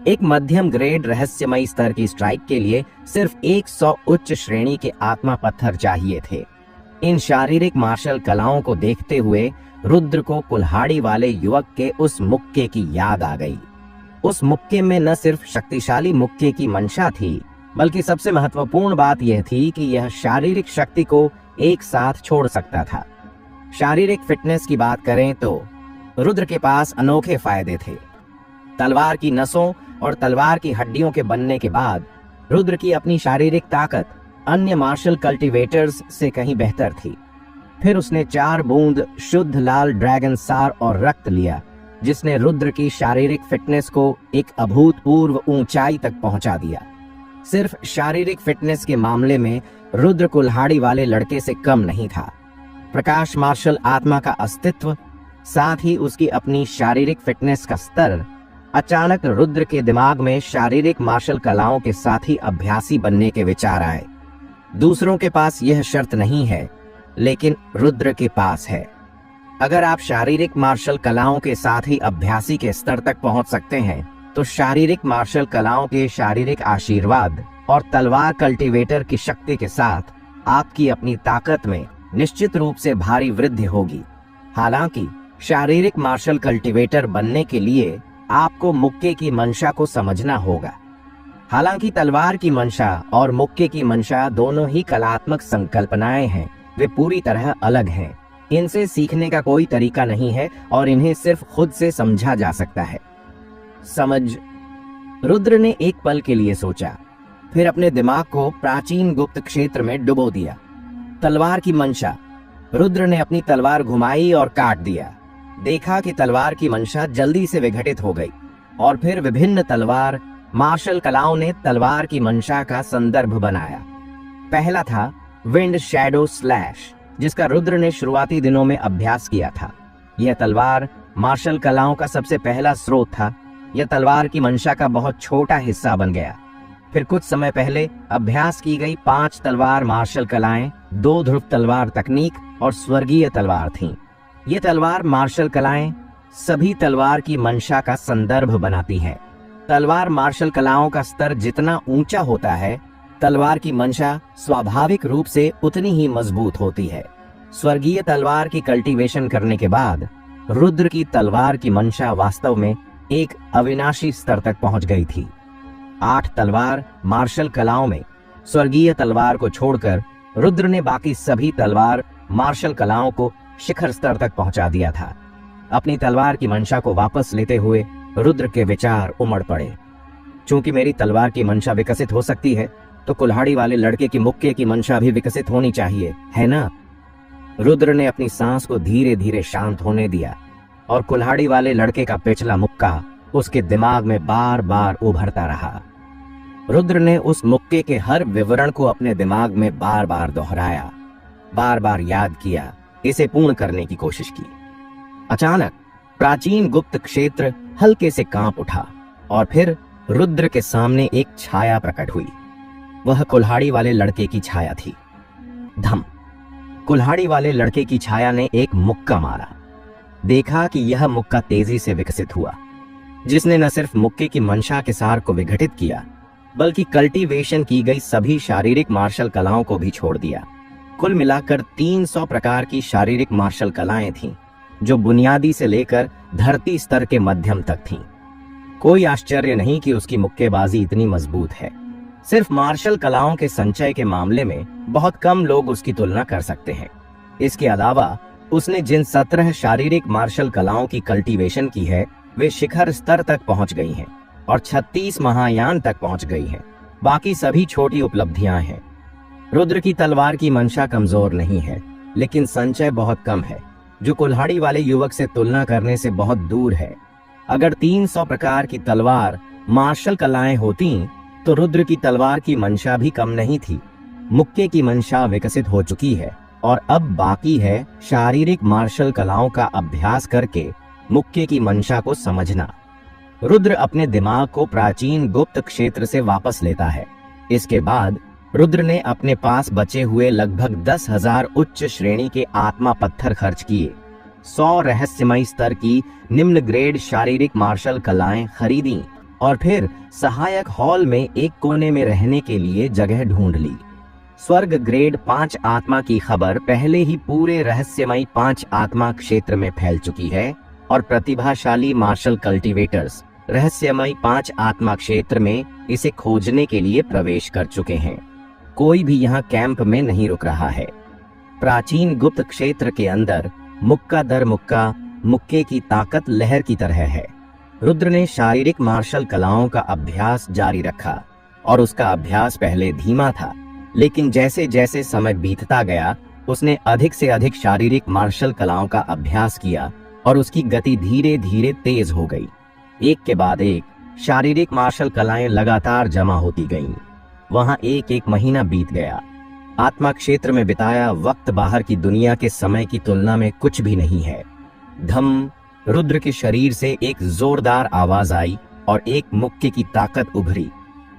एक मध्यम ग्रेड रहस्यमयी स्तर की स्ट्राइक के लिए सिर्फ 100 उच्च श्रेणी के आत्मा पत्थर चाहिए थे। इन शारीरिक मार्शल कलाओं को देखते हुए रुद्र को कुल्हाड़ी वाले युवक के उस मुक्के की याद आ गई। उस मुक्के में न सिर्फ शक्तिशाली मुक्के की मंशा थी, बल्कि सबसे महत्वपूर्ण बात यह थी कि यह शारीरिक शक्ति को एक साथ छोड़ सकता था। शारीरिक फिटनेस की बात करें तो रुद्र के पास अनोखे फायदे थे। तलवार की नसों और तलवार की हड्डियों के बनने के बाद रुद्र की अपनी शारीरिक ताकत अन्य मार्शल कल्टीवेटर्स से कहीं बेहतर थी। फिर उसने 4 बूंद शुद्ध लाल ड्रैगन सार और रक्त लिया, जिसने रुद्र की शारीरिक फिटनेस को एक अभूतपूर्व ऊंचाई तक पहुंचा दिया। सिर्फ शारीरिक फिटनेस के मामले में रुद्र कुल्हाड़ी वाले लड़के से कम नहीं था। प्रकाश मार्शल आत्मा का अस्तित्व, साथ ही उसकी अपनी शारीरिक फिटनेस का स्तर, अचानक रुद्र के दिमाग में शारीरिक मार्शल कलाओं के साथी अभ्यासी बनने के विचार आए। दूसरों के पास यह शर्त नहीं है, लेकिन रुद्र के पास है। अगर आप शारीरिक मार्शल कलाओं के साथ ही अभ्यासी के स्तर तक पहुंच सकते हैं, तो शारीरिक मार्शल कलाओं के शारीरिक आशीर्वाद और तलवार कल्टीवेटर की शक्ति के साथ आपकी अपनी ताकत में निश्चित रूप से भारी वृद्धि होगी। हालांकि शारीरिक मार्शल कल्टीवेटर बनने के लिए आपको मुक्के की मंशा को समझना होगा। हालांकि तलवार की मंशा और मुक्के की मंशा दोनों ही कलात्मक संकल्पनाएं हैं, वे पूरी तरह अलग हैं। इनसे सीखने का कोई तरीका नहीं है और इन्हें सिर्फ खुद से समझा जा सकता है। समझ। रुद्र ने एक पल के लिए सोचा, फिर अपने दिमाग को प्राचीन गुप्त क्षेत्र में डुबो दिया। तलवार की मंशा। रुद्र ने अपनी तलवार घुमाई और काट दिया। देखा कि तलवार की मंशा जल्दी से विघटित हो गई और फिर विभिन्न तलवार मार्शल कलाओं ने तलवार की मंशा का संदर्भ बनाया। पहला था विंड शैडो स्लैश, जिसका रुद्र ने शुरुआती दिनों में अभ्यास किया था। यह तलवार मार्शल कलाओं का सबसे पहला स्रोत था। यह तलवार की मंशा का बहुत छोटा हिस्सा बन गया। फिर कुछ समय पहले अभ्यास की गई 5 तलवार मार्शल कलाएं 2 ध्रुव तलवार तकनीक और स्वर्गीय तलवार थीं। ये तलवार मार्शल कलाएं सभी तलवार की मंशा का संदर्भ बनाती हैं। तलवार मार्शल कलाओं का स्तर जितना ऊंचा होता है, तलवार की मंशा स्वाभाविक रूप से उतनी ही मजबूत होती है। स्वर्गीय तलवार की कल्टीवेशन करने के बाद रुद्र की तलवार की मंशा वास्तव में एक अविनाशी स्तर तक पहुंच गई थी। 8 तलवार मार्शल कलाओं में स्वर्गीय तलवार को छोड़कर रुद्र ने बाकी सभी तलवार मार्शल कलाओं को शिखर स्तर तक पहुंचा दिया था। अपनी तलवार की मंशा को वापस लेते हुए रुद्र के विचार उमड़ पड़े। चूंकि मेरी तलवार की मंशा विकसित हो सकती है, तो कुल्हाड़ी वाले लड़के की मुक्के की मंशा भी विकसित होनी चाहिए, है ना? रुद्र ने अपनी सांस को धीरे धीरे शांत होने दिया और कुल्हाड़ी वाले लड़के का पिछला मुक्का उसके दिमाग में बार बार उभरता रहा। रुद्र ने उस मुक्के के हर विवरण को अपने दिमाग में बार बार दोहराया, बार बार याद किया, इसे पूर्ण करने की कोशिश की। अचानक प्राचीन गुप्त क्षेत्र हल्के से कांप उठा और फिर रुद्र के सामने एक छाया प्रकट हुई। वह कुल्हाड़ी वाले लड़के की छाया थी। धम। कुल्हाड़ी वाले लड़के की छाया ने एक मुक्का मारा। देखा कि यह मुक्का तेजी से विकसित हुआ, जिसने न सिर्फ मुक्के की मंशा के सार को विघटित किया, बल्कि कल्टीवेशन की गई सभी शारीरिक मार्शल कलाओं को भी छोड़ दिया। कुल मिलाकर 300 प्रकार की शारीरिक मार्शल कलाएं थीं, जो बुनियादी से लेकर धरती स्तर के मध्यम तक थीं। कोई आश्चर्य नहीं कि उसकी मुक्केबाजी इतनी मजबूत है। सिर्फ मार्शल कलाओं के संचय के मामले में बहुत कम लोग उसकी तुलना कर सकते हैं। इसके अलावा उसने जिन 17 शारीरिक मार्शल कलाओं की कल्टीवेशन की है, वे शिखर स्तर तक पहुंच गई हैं और 36 महायान तक पहुंच गई हैं। बाकी सभी छोटी उपलब्धियां हैं। रुद्र की तलवार की मंशा कमजोर नहीं है, लेकिन संचय बहुत कम है, जो कुल्हाड़ी वाले युवक से तुलना करने से बहुत दूर है। अगर 300 प्रकार की तलवार मार्शल कलाएं होती, तो रुद्र की तलवार की मंशा भी कम नहीं थी। मुक्के की मंशा विकसित हो चुकी है और अब बाकी है शारीरिक मार्शल कलाओं का अभ्यास करके मुक्के की मंशा को समझना। रुद्र अपने दिमाग को प्राचीन गुप्त क्षेत्र से वापस लेता है। इसके बाद रुद्र ने अपने पास बचे हुए लगभग 10,000 उच्च श्रेणी के आत्मा पत्थर खर्च किए, 100 रहस्यमयी स्तर की निम्न ग्रेड शारीरिक मार्शल कलाएं खरीदी और फिर सहायक हॉल में एक कोने में रहने के लिए जगह ढूंढ ली। स्वर्ग ग्रेड 5 आत्मा की खबर पहले ही पूरे रहस्यमयी 5 आत्मा क्षेत्र में फैल चुकी है और प्रतिभाशाली मार्शल कल्टीवेटर्स रहस्यमयी 5 आत्मा क्षेत्र में इसे खोजने के लिए प्रवेश कर चुके हैं। कोई भी यहाँ कैंप में नहीं रुक रहा है। प्राचीन गुप्त क्षेत्र के अंदर मुक्का दर मुक्का मुक्के की ताकत लहर की तरह है। रुद्र ने शारीरिक मार्शल कलाओं का अभ्यास जारी रखा और उसका अभ्यास पहले धीमा था, लेकिन जैसे जैसे समय बीतता गया उसने अधिक से अधिक शारीरिक मार्शल कलाओं का अभ्यास किया और उसकी गति धीरे धीरे तेज हो गई। एक के बाद एक शारीरिक मार्शल कलाएं लगातार जमा होती गईं। वहां एक महीना बीत गया। आत्मा क्षेत्र में बिताया वक्त बाहर की दुनिया के समय की तुलना में कुछ भी नहीं है। धम, रुद्र के शरीर से एक जोरदार आवाज आई और एक मुक्के की ताकत उभरी।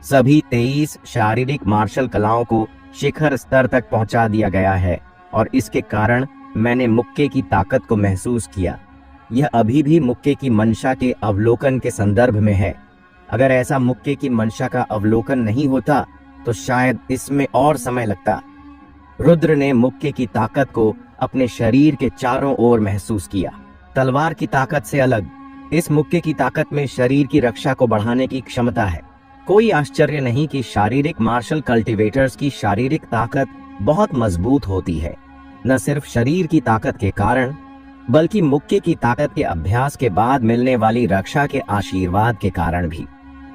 सभी 23 शारीरिक मार्शल कलाओं को शिखर स्तर तक पहुंचा दिया गया है और इसके कारण मैंने मुक्के की ताकत को महसूस किया। यह अभी भी मुक्के की मंशा के अवलोकन के संदर्भ में है। अगर ऐसा मुक्के की मंशा का अवलोकन नहीं होता तो शायद इसमें और समय लगता। रुद्र ने मुक्के की ताकत को अपने शरीर के चारों ओर महसूस किया। तलवार की ताकत से अलग इस मुक्के की ताकत में शरीर की रक्षा को बढ़ाने की क्षमता है। कोई आश्चर्य नहीं कि शारीरिक मार्शल कल्टीवेटर्स की शारीरिक ताकत बहुत मजबूत होती है, न सिर्फ शरीर की ताकत के कारण बल्कि मुक्के की ताकत के अभ्यास के बाद मिलने वाली रक्षा के आशीर्वाद के कारण भी।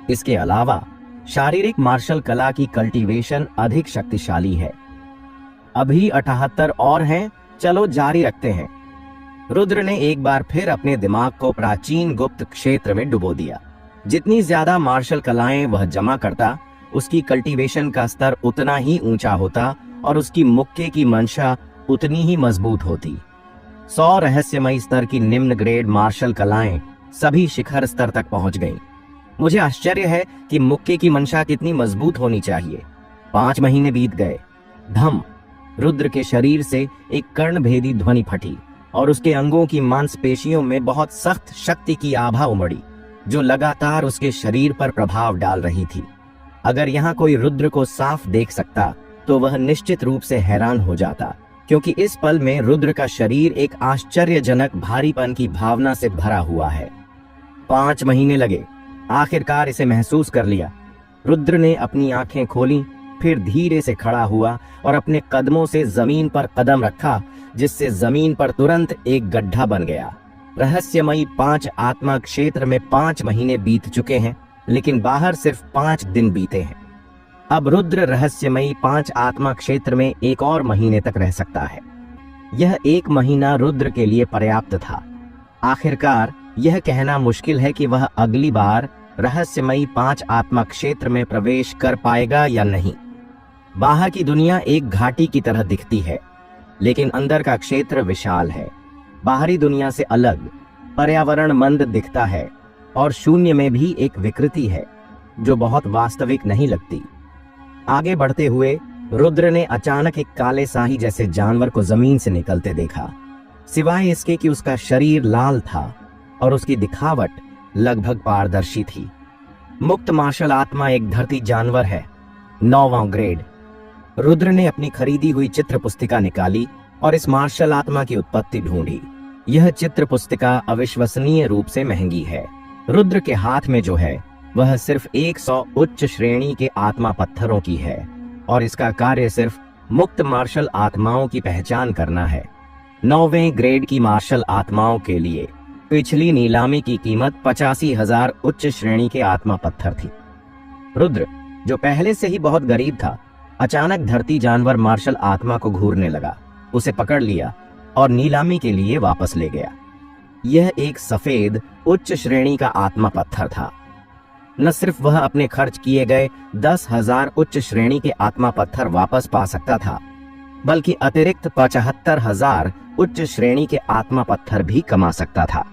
इसके अलावा शारीरिक मार्शल कला की कल्टीवेशन अधिक शक्तिशाली है। अभी 78 और हैं, चलो जारी रखते हैं। रुद्र ने एक बार फिर अपने दिमाग को प्राचीन गुप्त क्षेत्र में डुबो दिया। जितनी ज्यादा मार्शल कलाएं वह जमा करता, उसकी कल्टीवेशन का स्तर उतना ही ऊंचा होता और उसकी मुक्के की मंशा उतनी ही मजबूत होती। 100 रहस्यमयी स्तर की निम्न ग्रेड मार्शल कलाएं सभी शिखर स्तर तक पहुंच गईं। मुझे आश्चर्य है कि मुक्के की मंशा कितनी मजबूत होनी चाहिए। 5 महीने बीत गए। धम, रुद्र के शरीर से एक कर्णभेदी ध्वनि फटी और उसके अंगों की मांसपेशियों में बहुत सख्त शक्ति की आभा उमड़ी, जो लगातार उसके शरीर पर प्रभाव डाल रही थी। अगर यहाँ कोई रुद्र को साफ देख सकता तो वह निश्चित रूप से हैरान हो जाता, क्योंकि इस पल में रुद्र का शरीर एक आश्चर्यजनक भारीपन की भावना से भरा हुआ है। 5 महीने लगे, आखिरकार इसे महसूस कर लिया। रुद्र ने अपनी आंखें खोली, फिर धीरे से खड़ा हुआ और अपने कदमों से जमीन पर कदम रखा, जिससे जमीन पर तुरंत एक गड्ढा बन गया। रहस्यमयी 5 आत्मा क्षेत्र में 5 महीने बीत चुके हैं, लेकिन बाहर सिर्फ 5 दिन बीते हैं। अब रुद्र रहस्यमयी 5 आत्मा क्षेत्र में एक और महीने तक रह सकता है। यह 1 महीना रुद्र के लिए पर्याप्त था। आखिरकार यह कहना मुश्किल है कि वह अगली बार रहस्यमयी 5 आत्मा क्षेत्र में प्रवेश कर पाएगा या नहीं। बाहर की दुनिया एक घाटी की तरह दिखती है, लेकिन अंदर का क्षेत्र विशाल है। बाहरी दुनिया से अलग पर्यावरण मंद दिखता है और शून्य में भी एक विकृति है जो बहुत वास्तविक नहीं लगती। आगे बढ़ते हुए रुद्र ने अचानक एक काले शाही जैसे जानवर को जमीन से निकलते देखा। सिवाय इसके कि उसका शरीर लाल था और उसकी दिखावट लगभग पारदर्शी थी। मुक्त मार्शल आत्मा एक धरती जानवर है, 9वां ग्रेड। रुद्र ने अपनी खरीदी हुई चित्र पुस्तिका निकाली और इस मार्शल आत्मा की उत्पत्ति ढूंढी। यह चित्र पुस्तिका अविश्वसनीय रूप से महंगी है। रुद्र के हाथ में जो है वह सिर्फ 100 उच्च श्रेणी के आत्मा पत्थरों की है और इसका कार्य सिर्फ मुक्त मार्शल आत्माओं की पहचान करना है। 9वें ग्रेड की मार्शल आत्माओं के लिए पिछली नीलामी की कीमत 85,000 उच्च श्रेणी के आत्मा पत्थर थी। रुद्र, जो पहले से ही बहुत गरीब था, अचानक धरती जानवर मार्शल आत्मा को घूरने लगा, उसे पकड़ लिया और नीलामी के लिए वापस ले गया। यह एक सफेद उच्च श्रेणी का आत्मा पत्थर था। न सिर्फ वह अपने खर्च किए गए 10,000 उच्च श्रेणी के आत्मा पत्थर वापस पा सकता था, बल्कि अतिरिक्त 75,000 उच्च श्रेणी के आत्मा पत्थर भी कमा सकता था।